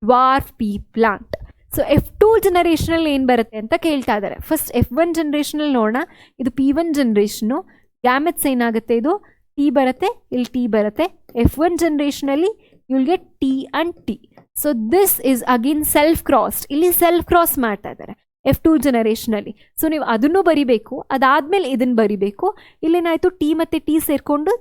dwarf pea plant. So F2 ಜನರೇಷನಲ್ಲಿ ಏನು ಬರುತ್ತೆ ಅಂತ ಕೇಳ್ತಾ ಇದ್ದಾರೆ. First F1 ಜನರೇಷನಲ್ಲಿ ನೋಡೋಣ. ಇದು P1 ಜನರೇಷನು. Gametes ಏನಾಗುತ್ತೆ, ಇದು T ಬರುತ್ತೆ, ಇಲ್ಲಿ T ಬರುತ್ತೆ. F1 ಜನರೇಷನಲ್ಲಿ you will get T and T. So this is again self crossed. ಇಲ್ಲಿ ಸೆಲ್ಫ್ ಕ್ರಾಸ್ ಮಾಡ್ತಾ ಇದ್ದಾರೆ F2 ಜನರೇಷನಲ್ಲಿ. ಸೊ ನೀವು ಅದನ್ನು ಬರಿಬೇಕು, ಅದಾದಮೇಲೆ ಇದನ್ನು ಬರಿಬೇಕು. ಇಲ್ಲೇನಾಯಿತು, ಟಿ ಮತ್ತು ಟಿ ಸೇರಿಕೊಂಡು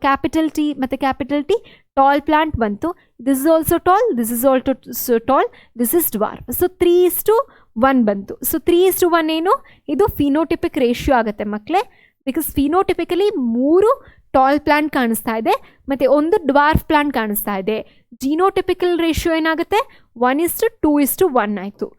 ಕ್ಯಾಪಿಟಲ್ ಟಿ ಮತ್ತು ಕ್ಯಾಪಿಟಲ್ ಟಿ ಟಾಲ್ ಪ್ಲಾಂಟ್ ಬಂತು. This is also tall, this is also tall, this is dwarf. So 3:1 ಬಂತು. ಸೊ 3:1 ಏನು, ಇದು ಫಿನೋಟಿಪಿಕ್ ರೇಷಿಯೋ ಆಗುತ್ತೆ ಮಕ್ಕಳೇ. ಬಿಕಾಸ್ ಫಿನೋಟಿಪಿಕಲಿ 3 ಟಾಲ್ ಪ್ಲಾಂಟ್ ಕಾಣಿಸ್ತಾ ಇದೆ ಮತ್ತು 1 ಡ್ವಾರ್ಫ್ ಪ್ಲಾಂಟ್ ಕಾಣಿಸ್ತಾ ಇದೆ. ಜಿನೋಟಿಪಿಕಲ್ ರೇಷಿಯೋ ಏನಾಗುತ್ತೆ, 1:2:1 ಆಯಿತು.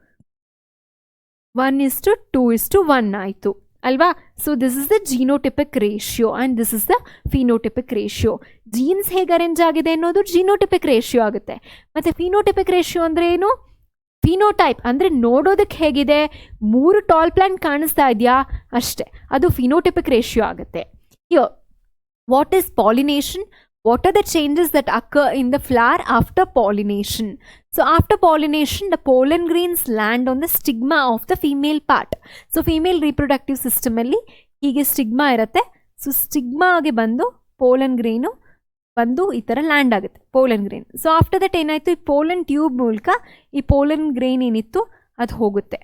1:2:1 ಆಯಿತು ಅಲ್ವಾ. So this is the genotypic ratio and this is the phenotypic ratio. Jeans ಹೇಗೆ ಅರೇಂಜ್ ಆಗಿದೆ ಅನ್ನೋದು ಜಿನೋಟಿಪಿಕ್ ರೇಷಿಯೋ ಆಗುತ್ತೆ. ಮತ್ತು ಫಿನೋಟಿಪಿಕ್ ರೇಷಿಯೋ ಅಂದರೆ ಏನು, ಫಿನೋಟೈಪ್ ಅಂದರೆ ನೋಡೋದಕ್ಕೆ ಹೇಗಿದೆ, 3 ಟಾಲ್ ಪ್ಲಾಂಟ್ ಕಾಣಿಸ್ತಾ ಇದೆಯಾ ಅಷ್ಟೇ, ಅದು ಫಿನೋಟಿಪಿಕ್ ರೇಷಿಯೋ ಆಗುತ್ತೆ. Here what is pollination? What are the changes that occur in the flower after pollination? So after pollination, the pollen grains land on the stigma of the female part. So female reproductive system alli hige stigma irutte. So stigma age bandu pollen grain bandu ee tara land agutte pollen grain. So after that enayitu, ee pollen tube ಮೂಲಕ ಈ pollen grain ಏನittu ಅದು ಹೋಗುತ್ತೆ.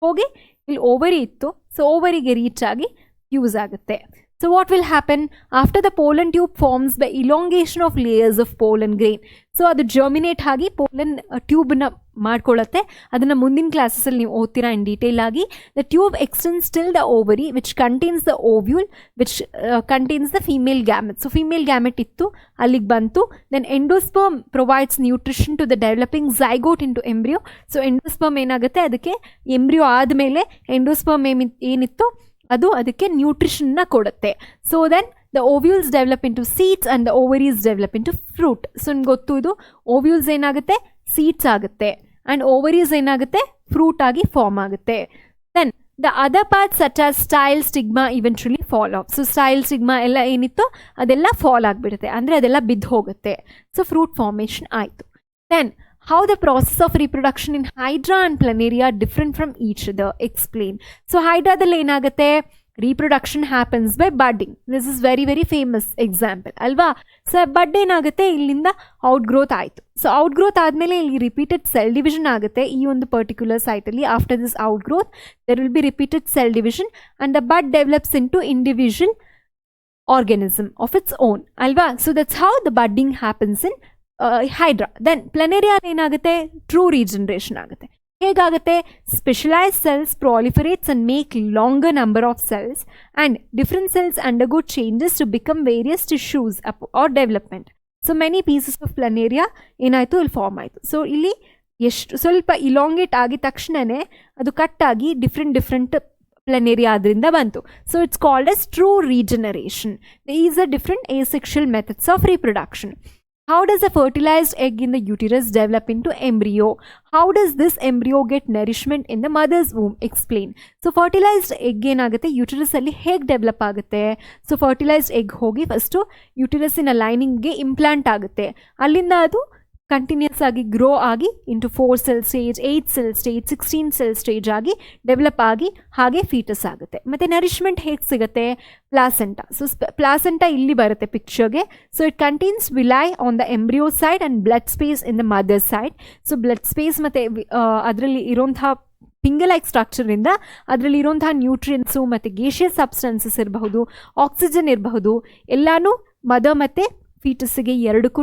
ಹೋಗಿ ಇಲ್ಲಿ ovary ಇತ್ತು, so ಓವರಿಗೆ reach ಆಗಿ fuse ಆಗುತ್ತೆ. So what will happen after the pollen tube forms by elongation of layers of pollen grain? So ಅದು ಜರ್ಮಿನೇಟ್ ಆಗಿ ಪೋಲನ್ ಟ್ಯೂಬ್ನ ಮಾಡ್ಕೊಳ್ಳುತ್ತೆ. ಅದನ್ನು ಮುಂದಿನ ಕ್ಲಾಸಸ್ಸಲ್ಲಿ ನೀವು ಓದ್ತೀರಾ ಇನ್ ಡೀಟೇಲ್ ಆಗಿ. The tube extends till the ovary which contains the ovule which contains the female gamete. So female gamete ಇತ್ತು, ಅಲ್ಲಿಗೆ ಬಂತು. Then endosperm provides nutrition to the developing zygote into embryo. So endosperm ಏನಾಗುತ್ತೆ, ಅದಕ್ಕೆ embryo ಆದಮೇಲೆ endosperm ಏನಿತ್ತು ಅದು ಅದಕ್ಕೆ ನ್ಯೂಟ್ರಿಷನ್ನ ಕೊಡುತ್ತೆ. So then the ovules develop into seeds and the ovaries develop into fruit. So ನಿಮ್ಗೆ ಗೊತ್ತು, ಇದು ಓವ್ಯೂಲ್ಸ್ ಏನಾಗುತ್ತೆ, ಸೀಡ್ಸ್ ಆಗುತ್ತೆ, ಆ್ಯಂಡ್ ಓವರೀಸ್ ಏನಾಗುತ್ತೆ, ಫ್ರೂಟ್ ಆಗಿ ಫಾರ್ಮ್ ಆಗುತ್ತೆ. Then the other parts such as style, stigma eventually fall off. So style, stigma ಎಲ್ಲ ಏನಿತ್ತು ಅದೆಲ್ಲ ಫಾಲ್ ಆಗಿಬಿಡುತ್ತೆ, ಅಂದರೆ ಅದೆಲ್ಲ ಬಿದ್ದು ಹೋಗುತ್ತೆ. ಸೊ ಫ್ರೂಟ್ ಫಾರ್ಮೇಷನ್ ಆಯಿತು. Then how the process of reproduction in hydra and planaria are different from each other, explain. So hydra dalli enagutte, reproduction happens by budding. This is very very famous example alva. So bud enagutte, illinda outgrowth ಆಯಿತು. So outgrowth ಆದಮೇಲೆ ಇಲ್ಲಿ repeated cell division ಆಗುತ್ತೆ ಈ ಒಂದು particular ಸೈಟಲ್ಲಿ. After this outgrowth there will be repeated cell division and the bud develops into individual organism of its own ಅಲ್ವಾ. So that's how the budding happens in hydra. Then planaria ಏನಾಗುತ್ತೆ, true regeneration ಆಗುತ್ತೆ. ಹೇಗಾಗುತ್ತೆ, specialised cells proliferates and make longer number of cells and different cells undergo changes to become various tissues R development. So many pieces of planaria ಏನಾಯಿತು, ಇಲ್ಲಿ form ಆಯಿತು. So ಇಲ್ಲಿ ಎಷ್ಟು ಸ್ವಲ್ಪ ಇಲಾಂಗೇಟ್ ಆಗಿದ ತಕ್ಷಣವೇ ಅದು ಕಟ್ಟಾಗಿ ಡಿಫ್ರೆಂಟ್ ಪ್ಲನೇರಿಯಾ ಅದರಿಂದ ಬಂತು. So it's called as true regeneration. These are different asexual methods of reproduction. How does a fertilized egg in the uterus develop into embryo? How does this embryo get nourishment in the mother's womb? Explain. So fertilized egg ಏನಾಗುತ್ತೆ, uterus ಅಲ್ಲಿ ಹೇಗೆ develop ಆಗುತ್ತೆ. So fertilised egg ಹೋಗಿ first ಯೂಟರಸ್ಸಿನ ಲೈನಿಂಗ್ಗೆ implant ಆಗುತ್ತೆ. ಅಲ್ಲಿಂದ ಅದು continuous ಆಗಿ grow ಆಗಿ into 4 cell stage, 8 cell stage, 16 cell stage ಆಗಿ ಡೆವಲಪ್ ಆಗಿ ಹಾಗೆ ಫೀಟಸ್ ಆಗುತ್ತೆ. ಮತ್ತು ನರಿಶ್ಮೆಂಟ್ ಹೇಗೆ ಸಿಗುತ್ತೆ, ಪ್ಲಾಸೆಂಟಾ. ಸೊ ಪ್ಲಾಸೆಂಟಾ ಇಲ್ಲಿ ಬರುತ್ತೆ ಪಿಕ್ಚರ್ಗೆ. So it contains villi on the embryo side and blood space in the mother side. So blood space ಮತ್ತು ಅದರಲ್ಲಿ ಇರೋಂತಹ ಫಿಂಗರ್-ಲೈಕ್ ಸ್ಟ್ರಕ್ಚರಿಂದ ಅದರಲ್ಲಿ ಇರೋಂತಹ ನ್ಯೂಟ್ರಿಯೆಂಟ್ಸು ಮತ್ತು ಗೇಷಿಯಸ್ ಸಬ್ಸ್ಟೆನ್ಸಸ್ ಇರಬಹುದು, ಆಕ್ಸಿಜನ್ ಇರಬಹುದು, ಎಲ್ಲನೂ ಮದರ್ ಮತ್ತು ಫೀಟಸ್ಸಿಗೆ ಎರಡಕ್ಕೂ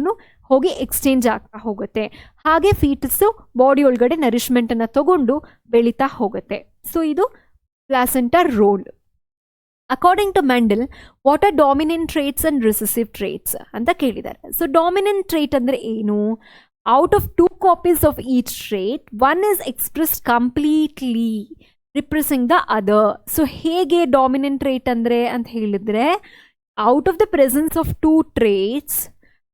ಹೋಗಿ ಎಕ್ಸ್ಚೇಂಜ್ ಆಗ್ತಾ ಹೋಗುತ್ತೆ. ಹಾಗೆ ಫೀಟಸ್ಸು ಬಾಡಿ ಒಳಗಡೆ ನರಿಶ್ಮೆಂಟನ್ನು ತಗೊಂಡು ಬೆಳೀತಾ ಹೋಗುತ್ತೆ. ಸೊ ಇದು placenta role. According to Mendel, what are dominant traits and recessive traits ಅಂತ ಕೇಳಿದ್ದಾರೆ. ಸೊ ಡಾಮಿನೆಂಟ್ ಟ್ರೇಟ್ ಅಂದರೆ ಏನು, out of 2 copies of each trait, one is expressed completely repressing the other. So ಹೇಗೆ dominant trait ಅಂದ್ರೆ ಅಂತ ಹೇಳಿದ್ರೆ, out of the presence of 2 traits,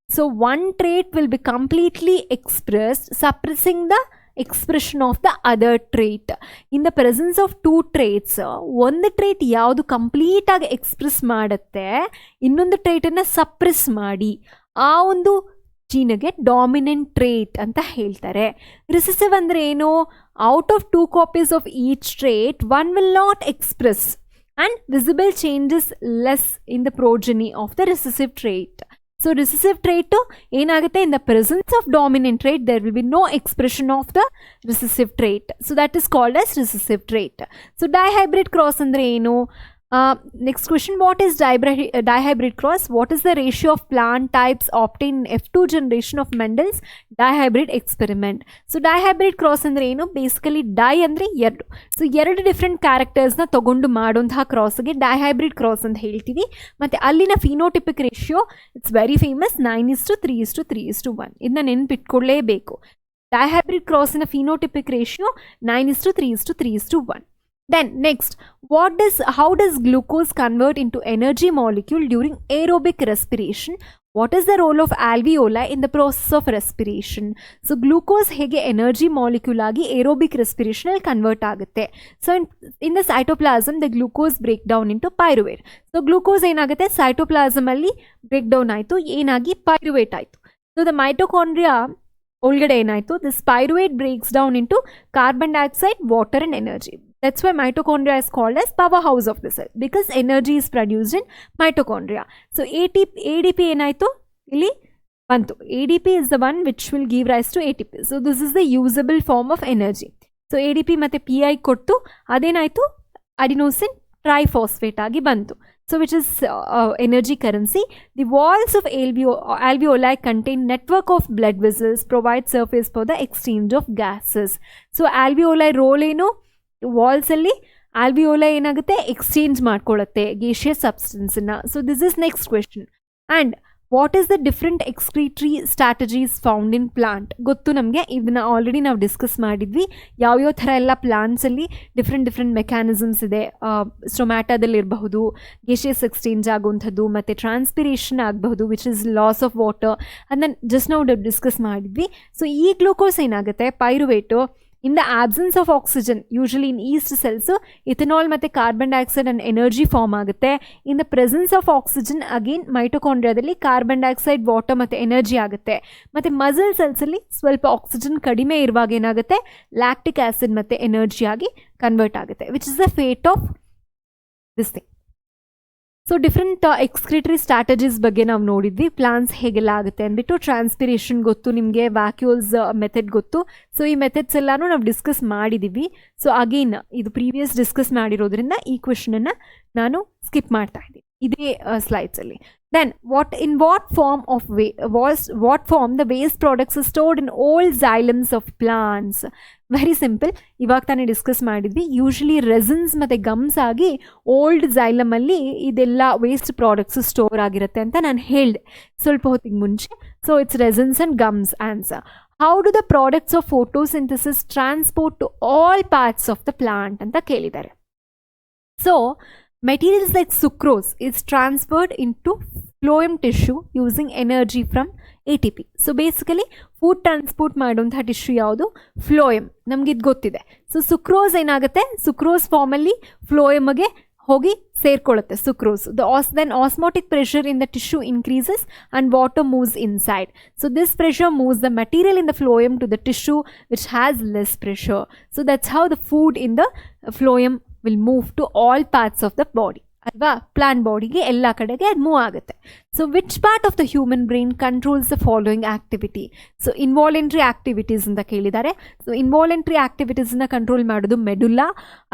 so one trait will be completely expressed, suppressing the expression of the other trait. In the presence of 2 traits, ಒಂದು trait ಯಾವುದು complete ಆಗಿ express ಮಾಡುತ್ತೆ, ಇನ್ನೊಂದು ಟ್ರೇಟನ್ನು suppress ಮಾಡಿ ಆ ಒಂದು ಜೀನಿಗೆ ಡಾಮಿನೆಂಟ್ ಟ್ರೇಟ್ ಅಂತ ಹೇಳ್ತಾರೆ. ರಿಸೆಸಿವ್ ಅಂದರೆ ಏನು? Out of 2 copies of each trait, one will not express and visible changes less in the progeny of the recessive trait. So recessive trait ಏನಾಗುತ್ತೆ, in the presence of dominant trait there will be no expression of the recessive trait. So that is called as recessive trait. So dihybrid cross ಅಂದ್ರೆ ಏನು? Next question, what is dihybrid cross? What is the ratio of plant types obtained in F2 generation of Mendel's dihybrid experiment? So dihybrid cross ಅಂದ್ರೆ ಏನು? Basically dye ಅಂದರೆ ಎರಡು. So ಎರಡು different ಕ್ಯಾರೆಕ್ಟರ್ಸ್ನ ತಗೊಂಡು ಮಾಡುವಂತಹ ಕ್ರಾಸ್ಗೆ dihybrid cross ಅಂತ ಹೇಳ್ತೀವಿ. ಮತ್ತು ಅಲ್ಲಿನ phenotypic ratio it's very famous, 9:3:3:1. ಇದನ್ನ ನೆನ್ಪಿಟ್ಕೊಳ್ಳೇಬೇಕು. ಡೈಹೈಬ್ರಿಡ್ ಕ್ರಾಸಿನ phenotypic ratio 9:3:3:1. Then next, how does glucose convert into energy molecule during aerobic respiration? What is the role of alveoli in the process of respiration? So glucose ಹೇಗೆ energy molecule ಆಗಿ aerobic respiration ಅಲ್ಲಿ convert ಆಗುತ್ತೆ. So in the cytoplasm the glucose break down into pyruvate. So glucose ಏನಾಗುತ್ತೆ, cytoplasm ಅಲ್ಲಿ break down ಆಯಿತು, ಏನಾಗಿ pyruvate ಆಯಿತು. So the mitochondria ಒಳಗಡೆ ಏನಾಯಿತು, this pyruvate breaks down into carbon dioxide, water and energy. That's why mitochondria is called as powerhouse of the cell, because energy is produced in mitochondria. So ADP ಏನಾಯಿತು ಇಲ್ಲಿ ಬಂತು. ADP is the one which will give rise to ATP. So this is the usable form of energy. So ADP ಮತ್ತು PI ಕೊಟ್ಟು ಅದೇನಾಯಿತು, adenosine triphosphate ಆಗಿ ಬಂತು. So which is energy currency. The walls of alveoli contain network of blood vessels, provide surface for the exchange of gases. So alveoli role ಏನು, walls ಅಲ್ಲಿ alveoli ಏನಾಗುತ್ತೆ, exchange ಮಾಡ್ಕೊಳ್ಳುತ್ತೆ gaseous ಸಬ್ಸ್ಟೆನ್ಸನ್ನ. So this is next question. And what is the different excretory strategies found in plant? ಗೊತ್ತು ನಮಗೆ, ಇದನ್ನ already ನಾವು discuss ಮಾಡಿದ್ವಿ. ಯಾವ್ಯಾವ ಥರ ಎಲ್ಲ ಪ್ಲಾಂಟ್ಸಲ್ಲಿ ಡಿಫ್ರೆಂಟ್ ಮೆಕ್ಯಾನಿಸಮ್ಸ್ ಇದೆ. ಸ್ಟೊಮ್ಯಾಟಾದಲ್ಲಿ ಇರಬಹುದು ಗೇಷಿಯಸ್ ಎಕ್ಸ್ಚೇಂಜ್ ಆಗುವಂಥದ್ದು, ಮತ್ತು ಟ್ರಾನ್ಸ್ಪಿರೇಷನ್ ಆಗಬಹುದು which is loss of water, ಅದನ್ನ ಜಸ್ಟ್ ನಾವು ಡಿಸ್ಕಸ್ ಮಾಡಿದ್ವಿ. ಸೊ ಈ ಗ್ಲೂಕೋಸ್ ಏನಾಗುತ್ತೆ, ಪೈರುವೇಟು, in the absence of oxygen, usually in yeast cells, ethanol ಮತ್ತು carbon dioxide and energy form ಆಗುತ್ತೆ. In the presence of oxygen again ಮೈಟೊಕಾಂಡ್ರಿಯಾದಲ್ಲಿ carbon dioxide, water ಮತ್ತು energy ಆಗುತ್ತೆ. ಮತ್ತು ಮಸಲ್ ಸೆಲ್ಸಲ್ಲಿ ಸ್ವಲ್ಪ ಆಕ್ಸಿಜನ್ ಕಡಿಮೆ ಇರುವಾಗ ಏನಾಗುತ್ತೆ, ಲ್ಯಾಕ್ಟಿಕ್ ಆ್ಯಸಿಡ್ ಮತ್ತು ಎನರ್ಜಿ ಆಗಿ ಕನ್ವರ್ಟ್ ಆಗುತ್ತೆ, which is the fate of this thing. So different excretory strategies ಬಗ್ಗೆ ನಾವು ನೋಡಿದ್ವಿ, ಪ್ಲಾನ್ಸ್ ಹೇಗೆಲ್ಲ ಆಗುತ್ತೆ ಅಂದ್ಬಿಟ್ಟು. ಟ್ರಾನ್ಸ್ಪಿರೇಷನ್ ಗೊತ್ತು ನಿಮಗೆ, ವ್ಯಾಕ್ಯೂಲ್ಸ್ ಮೆಥಡ್ ಗೊತ್ತು. ಸೊ ಈ ಮೆಥಡ್ಸ್ ಎಲ್ಲಾನು ನಾವು ಡಿಸ್ಕಸ್ ಮಾಡಿದ್ದೀವಿ. ಸೊ ಅಗೇನ್ ಇದು ಪ್ರೀವಿಯಸ್ ಡಿಸ್ಕಸ್ ಮಾಡಿರೋದ್ರಿಂದ ಈ ಕ್ವೆಶನನ್ನು ನಾನು ಸ್ಕಿಪ್ ಮಾಡ್ತಾ ಇದ್ದೀನಿ ಇದೇ ಸ್ಲೈಡ್ಸಲ್ಲಿ. Then in what form the waste products are stored in old xylems of plants? Very simple, ಇವಾಗ ತಾನೇ ಡಿಸ್ಕಸ್ ಮಾಡಿದ್ವಿ. ಯೂಶಲಿ ರೆಸಿನ್ಸ್ ಮತ್ತು ಗಮ್ಸ್ ಆಗಿ ಓಲ್ಡ್ ಝೈಲಮಲ್ಲಿ ಇದೆಲ್ಲ ವೇಸ್ಟ್ ಪ್ರಾಡಕ್ಟ್ಸ್ ಸ್ಟೋರ್ ಆಗಿರುತ್ತೆ ಅಂತ ನಾನು ಹೇಳಿದೆ ಸ್ವಲ್ಪ ಹೊತ್ತಿಗೆ ಮುಂಚೆ. So it's resins and gums answer. How do the products of photosynthesis transport to all parts of the plant ಅಂತ ಕೇಳಿದ್ದಾರೆ. So materials like sucrose is transferred into phloem tissue using energy from ATP. So basically food transport ಮಾಡುವಂಥ tissue ಯಾವುದು, phloem. ನಮ್ಗೆ ಇದು ಗೊತ್ತಿದೆ. So sucrose ಏನಾಗುತ್ತೆ, sucrose ಫಾರ್ಮಲ್ಲಿ ಫ್ಲೋಯಮ್ಗೆ ಹೋಗಿ ಸೇರ್ಕೊಳ್ಳುತ್ತೆ sucrose. Then osmotic pressure in the tissue increases and water moves inside. So this pressure moves the material in the phloem to the tissue which has less pressure. So that's how the food in the phloem will move to all parts of the body. ಅಲ್ವಾ, plant ಬಾಡಿಗೆ ಎಲ್ಲ ಕಡೆಗೆ ಅದು move ಆಗುತ್ತೆ. So which part of the human brain controls the following activity? So involuntary activities ಅಂತ ಕೇಳಿದ್ದಾರೆ. So involuntary ಆಕ್ಟಿವಿಟೀಸ್ನ control ಮಾಡೋದು medulla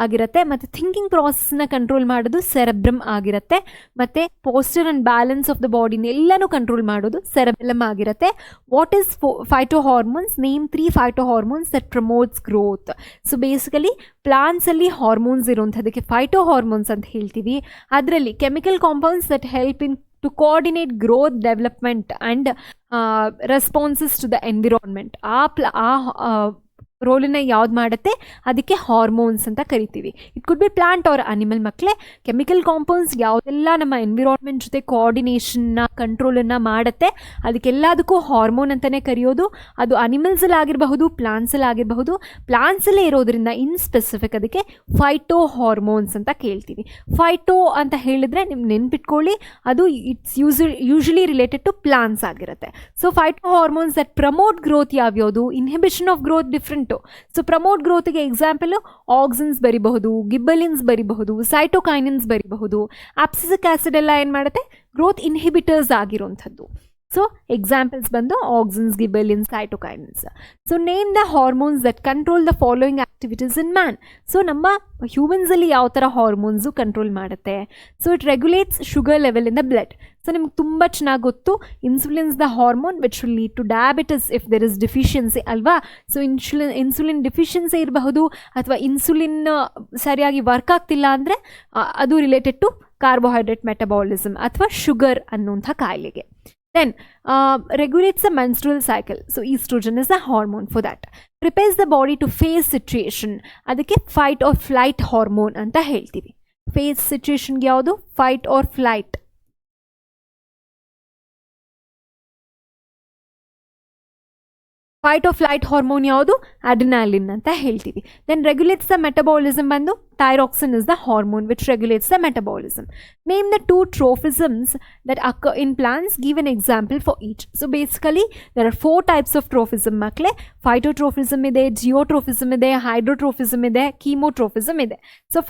ಆಗಿರುತ್ತೆ, ಮತ್ತು ಥಿಂಕಿಂಗ್ ಪ್ರಾಸೆಸ್ನ ಕಂಟ್ರೋಲ್ ಮಾಡೋದು ಸೆರೆಬ್ರಮ್ ಆಗಿರುತ್ತೆ, ಮತ್ತು posture and balance of the ಬಾಡಿನ ಎಲ್ಲನೂ ಕಂಟ್ರೋಲ್ ಮಾಡೋದು ಸೆರೆಬೆಲಮ್ ಆಗಿರುತ್ತೆ. What is phyto hormones? Name 3 phyto hormones that promotes growth. So basically ಪ್ಲಾಂಟ್ಸಲ್ಲಿ ಹಾರ್ಮೋನ್ಸ್ ಇರುವಂಥದ್ದಕ್ಕೆ ಫೈಟೋ ಹಾರ್ಮೋನ್ಸ್ ಅಂತ ಹೇಳ್ತೀವಿ. ಅದರಲ್ಲಿ chemical compounds that help in to coordinate growth, development and responses to the environment. ರೋಲನ್ನ ಯಾವ್ದು ಮಾಡುತ್ತೆ ಅದಕ್ಕೆ ಹಾರ್ಮೋನ್ಸ್ ಅಂತ ಕರಿತೀವಿ. It could be plant or animal. ಮಕ್ಕಳೇ, ಕೆಮಿಕಲ್ ಕಾಂಪೌಂಡ್ಸ್ ಯಾವುದೆಲ್ಲ ನಮ್ಮ ಎನ್ವಿರಾನ್ಮೆಂಟ್ ಜೊತೆ ಕೋಆರ್ಡಿನೇಷನ್ನ ಕಂಟ್ರೋಲನ್ನು ಮಾಡುತ್ತೆ ಅದಕ್ಕೆಲ್ಲದಕ್ಕೂ ಹಾರ್ಮೋನ್ ಅಂತಲೇ ಕರೆಯೋದು. ಅದು ಅನಿಮಲ್ಸಲ್ಲಿ ಆಗಿರಬಹುದು, ಪ್ಲಾಂಟ್ಸಲ್ಲಿ ಆಗಿರಬಹುದು. ಪ್ಲಾಂಟ್ಸಲ್ಲೇ ಇರೋದ್ರಿಂದ ಇನ್ ಸ್ಪೆಸಿಫಿಕ್ ಅದಕ್ಕೆ ಫೈಟೋ ಹಾರ್ಮೋನ್ಸ್ ಅಂತ ಕೇಳ್ತೀವಿ. ಫೈಟೋ ಅಂತ ಹೇಳಿದ್ರೆ ನಿಮ್ಗೆ ನೆನ್ಪಿಟ್ಕೊಳ್ಳಿ, ಅದು it's usually related to plants ಆಗಿರುತ್ತೆ. So phyto hormones that promote growth ಯಾವ್ಯಾವುದು, inhibition of growth different. So promote ಗ್ರೋತ್ಗೆ ಎಕ್ಸಾಂಪಲ್ ಆಕ್ಸಿನ್ಸ್ ಬರಿಬಹುದು, ಗಿಬ್ಬಲಿನ್ಸ್ ಬರಿಬಹುದು, ಸೈಟೋಕೈನಿನ್ಸ್ ಬರಿಬಹುದು. ಆಪ್ಸಿಸಿಕ್ ಆಸಿಡ್ ಎಲ್ಲ ಏನು ಮಾಡುತ್ತೆ, ಗ್ರೋತ್ ಇನ್ಹಿಬಿಟರ್ಸ್ ಆಗಿರುವಂಥದ್ದು. ಸೊ ಎಕ್ಸಾಂಪಲ್ಸ್ ಬಂದು auxins, gibberellins, cytokinins. So name the hormones that control the following activities in man. So ನಮ್ಮ ಹ್ಯೂಮನ್ಸಲ್ಲಿ ಯಾವ ಥರ ಹಾರ್ಮೋನ್ಸು ಕಂಟ್ರೋಲ್ ಮಾಡುತ್ತೆ. So it regulates sugar level in the blood. So ನಿಮ್ಗೆ ತುಂಬ ಚೆನ್ನಾಗಿ ಗೊತ್ತು, insulin's the hormone which will lead to diabetes if there is deficiency ಅಲ್ವಾ. ಸೊ ಇನ್ಸುಲಿನ್ ಡಿಫಿಷಿಯನ್ಸಿ ಇರಬಹುದು, ಅಥವಾ ಇನ್ಸುಲಿನ್ ಸರಿಯಾಗಿ ವರ್ಕ್ ಆಗ್ತಿಲ್ಲ ಅಂದರೆ ಅದು ರಿಲೇಟೆಡ್ ಟು ಕಾರ್ಬೋಹೈಡ್ರೇಟ್ ಮೆಟಬಾಲಿಸಮ್ ಅಥವಾ ಶುಗರ್ ಅನ್ನುವಂಥ ಕಾಯಿಲೆಗೆ. Then regulates the menstrual cycle. So estrogen is the hormone for that. Prepares the body to face situation. ಅದಕ್ಕೆ fight or flight hormone ಅಂತ ಹೇಳ್ತೀವಿ. Face situation ಗೆ ಯಾವುದು, fight or flight. Fight R flight hormone ಯಾವುದು, adrenaline ಅಂತ ಹೇಳ್ತೀವಿ. Then regulates the metabolism ಬಂದು thyroxine is the hormone which regulates the metabolism. Name the 2 trophisms that occur in plants. Give an example for each. So basically there are 4 types of trophism ಮಕ್ಕಳೇ. ಫೈಟೋಟ್ರೋಫಿಸಮ್ ಇದೆ, ಜಿಯೋಟ್ರೋಫಿಸಮ್ ಇದೆ, ಹೈಡ್ರೋಟ್ರೋಫಿಸಮ್ ಇದೆ, ಕೀಮೋಟ್ರೋಫಿಸಮ್ ಇದೆ. So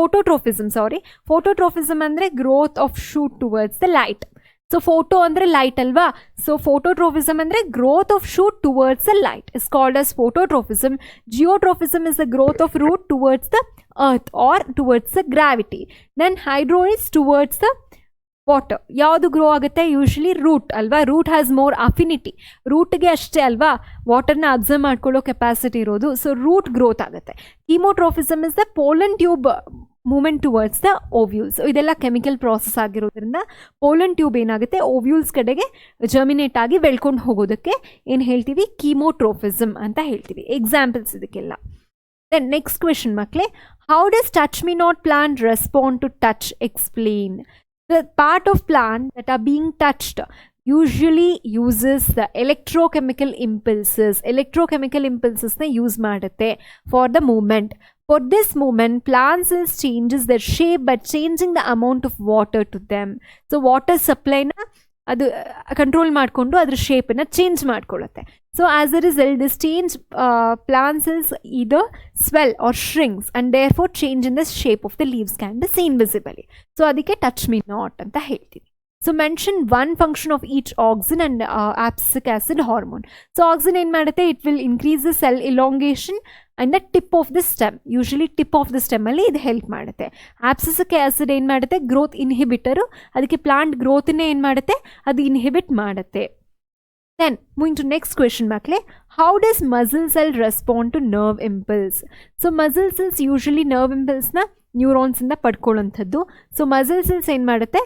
phototropism ಅಂದರೆ growth of shoot towards the light. So photo ಅಂದರೆ light ಅಲ್ವಾ. So phototropism ಅಂದರೆ growth of shoot towards the light is called as phototropism. Geotropism is the growth of root towards the earth or towards the gravity. Then hydro is towards the water. ಯಾವುದು grow ಆಗುತ್ತೆ, usually root ಅಲ್ವಾ. Root has more affinity. ರೂಟ್ಗೆ ಅಷ್ಟೇ ಅಲ್ವಾ ವಾಟರ್ನ absorb ಮಾಡ್ಕೊಳ್ಳೋ capacity ಇರೋದು. So root growth ಆಗುತ್ತೆ. ಕೀಮೋಟ್ರೋಫಿಸಮ್ is the pollen tube movement towards the ovules. ಇದೆಲ್ಲ ಕೆಮಿಕಲ್ ಪ್ರಾಸೆಸ್ ಆಗಿರೋದ್ರಿಂದ ಪೋಲನ್ ಟ್ಯೂಬ್ ಏನಾಗುತ್ತೆ, ಓವ್ಯೂಲ್ಸ್ ಕಡೆಗೆ ಜರ್ಮಿನೇಟ್ ಆಗಿ ಬೆಳ್ಕೊಂಡು ಹೋಗೋದಕ್ಕೆ ಏನು ಹೇಳ್ತೀವಿ, ಕೀಮೋಟ್ರೋಫಿಸಮ್ ಅಂತ ಹೇಳ್ತೀವಿ. ಎಕ್ಸಾಂಪಲ್ಸ್ ಇದಕ್ಕೆಲ್ಲ. ದೆನ್ ನೆಕ್ಸ್ಟ್ ಕ್ವೆಶನ್ ಮಕ್ಕಳೇ, how does touch me not plant respond to touch? Explain. The part of plant that are being touched usually uses the electrochemical impulses. Electrochemical impulses na use ಮಾಡುತ್ತೆ for the movement. For this movement, plant cells changes their shape by changing the amount of water to them. So water supply na ಅದು control ಮಾಡಿಕೊಂಡು ಅದ್ರ ಶೇಪನ್ನು change ಮಾಡ್ಕೊಳ್ಳುತ್ತೆ. So as a result this change plant cells either swell or shrinks and therefore change in the shape of the leaves can be seen visibly. So ಅದಕ್ಕೆ touch me not ಅಂತ ಹೇಳ್ತೀವಿ. So mention 1 function of each auxin and abscisic acid hormone. So auxin ಏನು ಮಾಡುತ್ತೆ, it will increase the cell elongation and the tip of the stem. Usually tip of the ಸ್ಟೆಮ್ಮಲ್ಲಿ ಇದು help ಮಾಡುತ್ತೆ. ಆಪ್ಸಿಸಿಕ್ acid ಏನು ಮಾಡುತ್ತೆ, growth ಇನ್ಹಿಬಿಟರು. ಅದಕ್ಕೆ plant ಗ್ರೋತನ್ನೇ ಏನು ಮಾಡುತ್ತೆ, ಅದು ಇನ್ಹಿಬಿಟ್ ಮಾಡುತ್ತೆ. Then moving to next question ಮಕ್ಕಳೇ, how does muscle cell respond to nerve impulse? So muscle cells usually nerve ಇಂಪಲ್ಸ್ನ ನ್ಯೂರಾನ್ಸಿಂದ ಪಡ್ಕೊಳ್ಳೋಂಥದ್ದು. ಸೊ ಮಸಲ್ ಸೆಲ್ಸ್ ಏನು ಮಾಡುತ್ತೆ,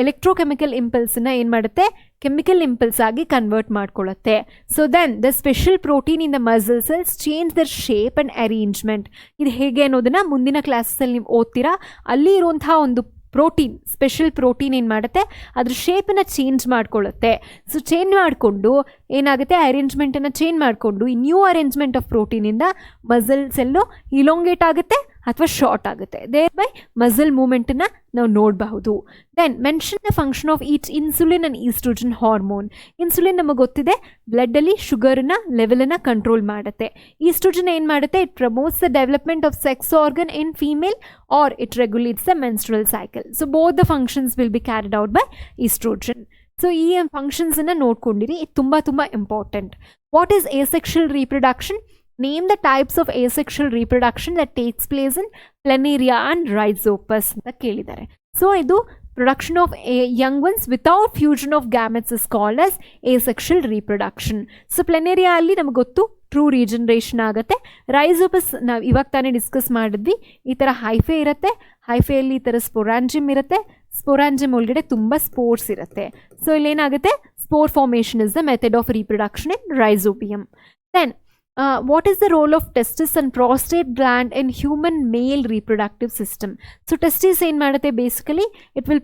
ಎಲೆಕ್ಟ್ರೋಕೆಮಿಕಲ್ ಇಂಪಲ್ಸನ್ನ ಏನು ಮಾಡುತ್ತೆ, ಕೆಮಿಕಲ್ ಇಂಪಲ್ಸ್ ಆಗಿ ಕನ್ವರ್ಟ್ ಮಾಡ್ಕೊಳ್ಳುತ್ತೆ. So then the special protein in the muscle cells change their shape and arrangement. ಇದು ಹೇಗೆ ಅನ್ನೋದನ್ನು ಮುಂದಿನ ಕ್ಲಾಸಲ್ಲಿ ನೀವು ಓದ್ತೀರಾ. ಅಲ್ಲಿ ಇರುವಂಥ ಒಂದು ಪ್ರೋಟೀನ್, ಸ್ಪೆಷಲ್ ಪ್ರೋಟೀನ್ ಏನು ಮಾಡುತ್ತೆ, ಅದ್ರ ಶೇಪನ್ನು ಚೇಂಜ್ ಮಾಡ್ಕೊಳ್ಳುತ್ತೆ. ಸೊ ಚೇಂಜ್ ಮಾಡಿಕೊಂಡು ಏನಾಗುತ್ತೆ, ಅರೇಂಜ್ಮೆಂಟನ್ನು ಚೇಂಜ್ ಮಾಡಿಕೊಂಡು ಈ ನ್ಯೂ ಅರೇಂಜ್ಮೆಂಟ್ ಆಫ್ ಪ್ರೋಟೀನಿಂದ ಮಸಲ್ ಸೆಲ್ಲು ಇಲೋಂಗೇಟ್ ಆಗುತ್ತೆ ಅಥವಾ ಶಾರ್ಟ್ ಆಗುತ್ತೆ. ದೇರ್ ಬೈ ಮಸಲ್ ಮೂಮೆಂಟನ್ನು ನಾವು ನೋಡಬಹುದು. Then mention the function of each insulin and estrogen hormone. Insulin ನಮಗೆ ಗೊತ್ತಿದೆ, ಬ್ಲಡ್ಡಲ್ಲಿ ಶುಗರ್ನ ಲೆವೆಲನ್ನು ಕಂಟ್ರೋಲ್ ಮಾಡುತ್ತೆ. ಈಸ್ಟ್ರೋಜನ್ ಏನು ಮಾಡುತ್ತೆ, it promotes the development of sex organ in female or it regulates the menstrual cycle. So both the functions will be carried out by estrogen. So ಈ ಫಂಕ್ಷನ್ಸನ್ನು ನೋಡ್ಕೊಂಡಿರಿ, ಇದು ತುಂಬ ತುಂಬ important. What is asexual reproduction? Name the types of asexual reproduction that takes place in planaria and rhizopus ಅಂತ ಕೇಳಿದ್ದಾರೆ. So ಇದು production of young ones without fusion of gametes is called as asexual reproduction. So planaria ಅಲ್ಲಿ ನಮ್ಗೆ ಗೊತ್ತು true regeneration ಆಗುತ್ತೆ. ರೈಸೋಪಸ್ ನಾವು ಇವಾಗ ತಾನೇ ಡಿಸ್ಕಸ್ ಮಾಡಿದ್ವಿ, ಈ ಥರ ಹೈಫೆ ಇರುತ್ತೆ. ಹೈಫೆಯಲ್ಲಿ ಈ ಥರ ಸ್ಪೊರಾಂಜಿಮ್ ಇರುತ್ತೆ. ಸ್ಪೋರಾಂಜಿಯಂ ಒಳಗಡೆ ತುಂಬ ಸ್ಪೋರ್ಸ್ ಇರುತ್ತೆ. ಸೊ ಇಲ್ಲೇನಾಗುತ್ತೆ, spore formation is the method of reproduction in rhizobium. Then what is the role of testis and prostate gland in human male reproductive system? So testis ಏನು ಮಾಡುತ್ತೆ, basically it will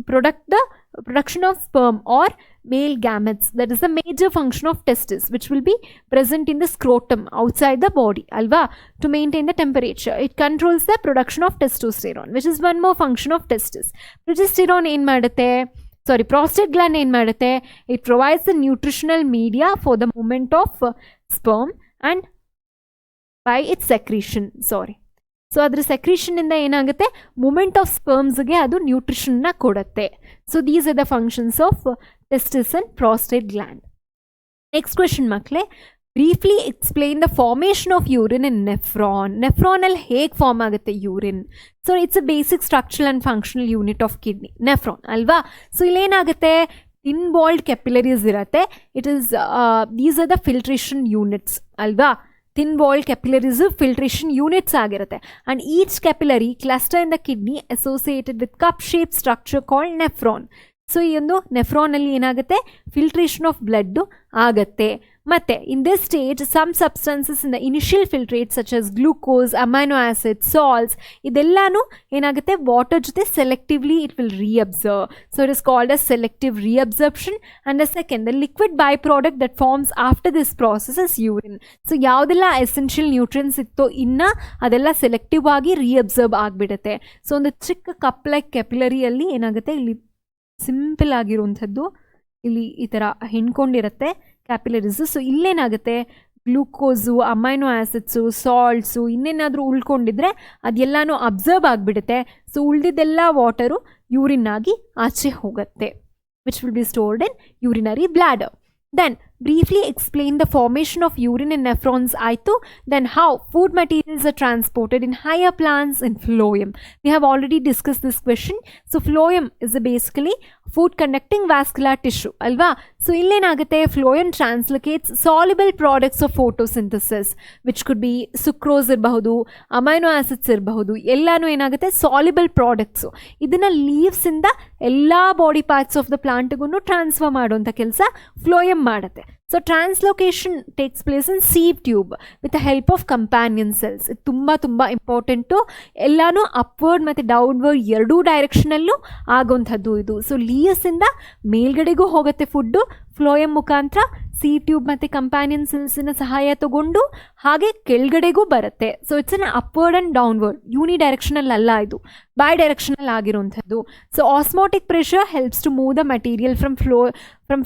product the production of sperm or male gametes. That is the major function of testis, which will be present in the scrotum outside the body alva, to maintain the temperature. It controls the production of testosterone, which is one more function of testis. Progesterone ಏನು ಮಾಡುತ್ತೆ, prostate gland ಏನು ಮಾಡುತ್ತೆ, it provides the nutritional media for the movement of sperm and by its secretion. So ಅದ್ರ ಸೆಕ್ರೀಷನಿಂದ ಏನಾಗುತ್ತೆ, movement of ಸ್ಪರ್ಮ್ಸ್ಗೆ ಅದು ನ್ಯೂಟ್ರಿಷನ್ನ ಕೊಡುತ್ತೆ. So these are the functions of testis and prostate gland. Next question ಮಕ್ಕಳೇ, briefly explain the formation of urine in nephron. ನೆಫ್ರಾನಲ್ಲಿ ಹೇಗೆ ಫಾರ್ಮ್ ಆಗುತ್ತೆ urine? So it's a basic structural and functional unit of kidney, nephron ಅಲ್ವಾ. So ಇಲ್ಲೇನಾಗುತ್ತೆ, thin walled capillaries ಇರುತ್ತೆ. It is these are the filtration units ಅಲ್ವಾ. thin walled capillaries filtration units ಆಗಿರುತ್ತೆ. and each capillary cluster in the kidney associated with cup shaped structure called nephron. So ಈ ಒಂದು ನೆಫ್ರಾನಲ್ಲಿ ಏನಾಗುತ್ತೆ, filtration of blood ಆಗುತ್ತೆ. ಮತ್ತು in this stage some substances in the initial filtrate such as glucose, amino acid, salts ಇದೆಲ್ಲಾನು ಏನಾಗುತ್ತೆ, water ಜೊತೆ selectively it will reabsorb. So it is called as selective reabsorption. And the second, the liquid by product that forms after this process is urine. So ಯಾವುದೆಲ್ಲ essential nutrients ಇತ್ತೋ ಇನ್ನು ಅದೆಲ್ಲ selective ಆಗಿ ರೀಅಬ್ಸರ್ವ್ ಆಗಿಬಿಡುತ್ತೆ. So ಒಂದು ಚಿಕ್ಕ cup like ಕೆಪಿಲರಿಯಲ್ಲಿ ಏನಾಗುತ್ತೆ, ಇಲ್ಲಿ ಸಿಂಪಲ್ ಆಗಿರುವಂಥದ್ದು ಇಲ್ಲಿ ಈ ಥರ ಹಿಂಡ್ಕೊಂಡಿರುತ್ತೆ ಕ್ಯಾಪಿಲರೀಸು. ಸೊ ಇಲ್ಲೇನಾಗುತ್ತೆ, ಗ್ಲೂಕೋಸು, ಅಮೈನೋ ಆ್ಯಸಿಡ್ಸು, ಸಾಲ್ಟ್ಸು ಇನ್ನೇನಾದರೂ ಉಳ್ಕೊಂಡಿದ್ರೆ ಅದೆಲ್ಲನೂ ಅಬ್ಸರ್ವ್ ಆಗಿಬಿಡುತ್ತೆ. ಸೊ ಉಳಿದಿದ್ದೆಲ್ಲ ವಾಟರು ಯೂರಿನ್ ಆಗಿ ಆಚೆ ಹೋಗುತ್ತೆ, which will be stored in urinary bladder. Then briefly explain the formation of urine in nephrons ಆಯಿತು. Then how food materials are transported in higher plants in phloem. We have already discussed this question. So phloem is basically food conducting vascular tissue ಅಲ್ವಾ. So ಇಲ್ಲೇನಾಗುತ್ತೆ, phloem translocates soluble products of photosynthesis, which could be sucrose ಇರಬಹುದು, amino acids ಇರಬಹುದು, ಎಲ್ಲಾನು ಏನಾಗುತ್ತೆ soluble products. ಇದನ್ನು ಲೀವ್ಸಿಂದ ಎಲ್ಲ body parts of the ಪ್ಲಾಂಟ್ಗೂ ಟ್ರಾನ್ಸ್ಫರ್ ಮಾಡುವಂಥ ಕೆಲಸ ಫ್ಲೋಯಮ್ ಮಾಡುತ್ತೆ. So translocation takes place in sieve tube with the help of companion cells. ಇದು ತುಂಬ ತುಂಬ ಇಂಪಾರ್ಟೆಂಟು. ಎಲ್ಲನೂ ಅಪ್ವರ್ಡ್ ಮತ್ತು ಡೌನ್ವರ್ಡ್ ಎರಡೂ ಡೈರೆಕ್ಷನಲ್ಲೂ ಆಗೋವಂಥದ್ದು ಇದು. ಸೊ ಲೀವ್ಸಿಂದ ಮೇಲ್ಗಡೆಗೂ ಹೋಗುತ್ತೆ ಫುಡ್ಡು ಫ್ಲೋಯಮ್ ಮುಖಾಂತರ, ಸಿ ಟ್ಯೂಬ್ ಮತ್ತು ಕಂಪ್ಯಾನಿಯನ್ ಸೆಲ್ಸಿನ ಸಹಾಯ ತಗೊಂಡು ಹಾಗೆ ಕೆಳಗಡೆಗೂ ಬರುತ್ತೆ. So it's an upward and downward, unidirectional ಅಲ್ಲ, ಇದು ಬೈ ಡೈರೆಕ್ಷನಲ್ ಆಗಿರುವಂಥದ್ದು. So osmotic pressure helps to move the material from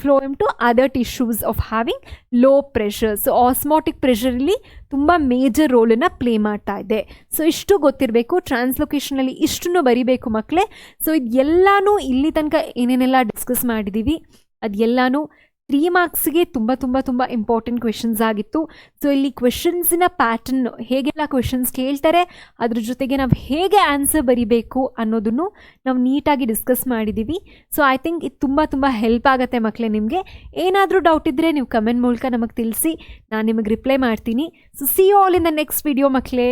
phloem to other tissues of having low pressure. So osmotic ಪ್ರೆಷರಲ್ಲಿ ತುಂಬ ಮೇಜರ್ ರೋಲನ್ನು ಪ್ಲೇ ಮಾಡ್ತಾ ಇದೆ. So ಇಷ್ಟು ಗೊತ್ತಿರಬೇಕು, ಟ್ರಾನ್ಸ್ಲೊಕೇಶನಲ್ಲಿ ಇಷ್ಟನ್ನು ಬರಿಬೇಕು ಮಕ್ಕಳೇ. ಸೊ ಇದೆಲ್ಲನೂ ಇಲ್ಲಿ ತನಕ ಏನೇನೆಲ್ಲ ಡಿಸ್ಕಸ್ ಮಾಡಿದ್ದೀವಿ ಅದೆಲ್ಲನೂ 3 ಮಾರ್ಕ್ಸ್ಗೆ ತುಂಬ ತುಂಬ ತುಂಬ ಇಂಪಾರ್ಟೆಂಟ್ ಕ್ವೆಶನ್ಸ್ ಆಗಿತ್ತು. ಸೊ ಇಲ್ಲಿ ಕ್ವೆಶನ್ಸಿನ ಪ್ಯಾಟರ್ನ್ ಹೇಗೆಲ್ಲ ಕ್ವೆಶನ್ಸ್ ಕೇಳ್ತಾರೆ, ಅದ್ರ ಜೊತೆಗೆ ನಾವು ಹೇಗೆ ಆನ್ಸರ್ ಬರಿಬೇಕು ಅನ್ನೋದನ್ನು ನಾವು ನೀಟಾಗಿ ಡಿಸ್ಕಸ್ ಮಾಡಿದ್ದೀವಿ. ಸೊ ಐ ಥಿಂಕ್ ಇದು ತುಂಬ ತುಂಬ ಹೆಲ್ಪ್ ಆಗುತ್ತೆ ಮಕ್ಕಳೇ. ನಿಮಗೆ ಏನಾದರೂ ಡೌಟ್ ಇದ್ದರೆ ನೀವು ಕಮೆಂಟ್ ಮೂಲಕ ನಮಗೆ ತಿಳಿಸಿ, ನಾನು ನಿಮಗೆ ರಿಪ್ಲೈ ಮಾಡ್ತೀನಿ. So see you all in the next video ಮಕ್ಕಳೇ.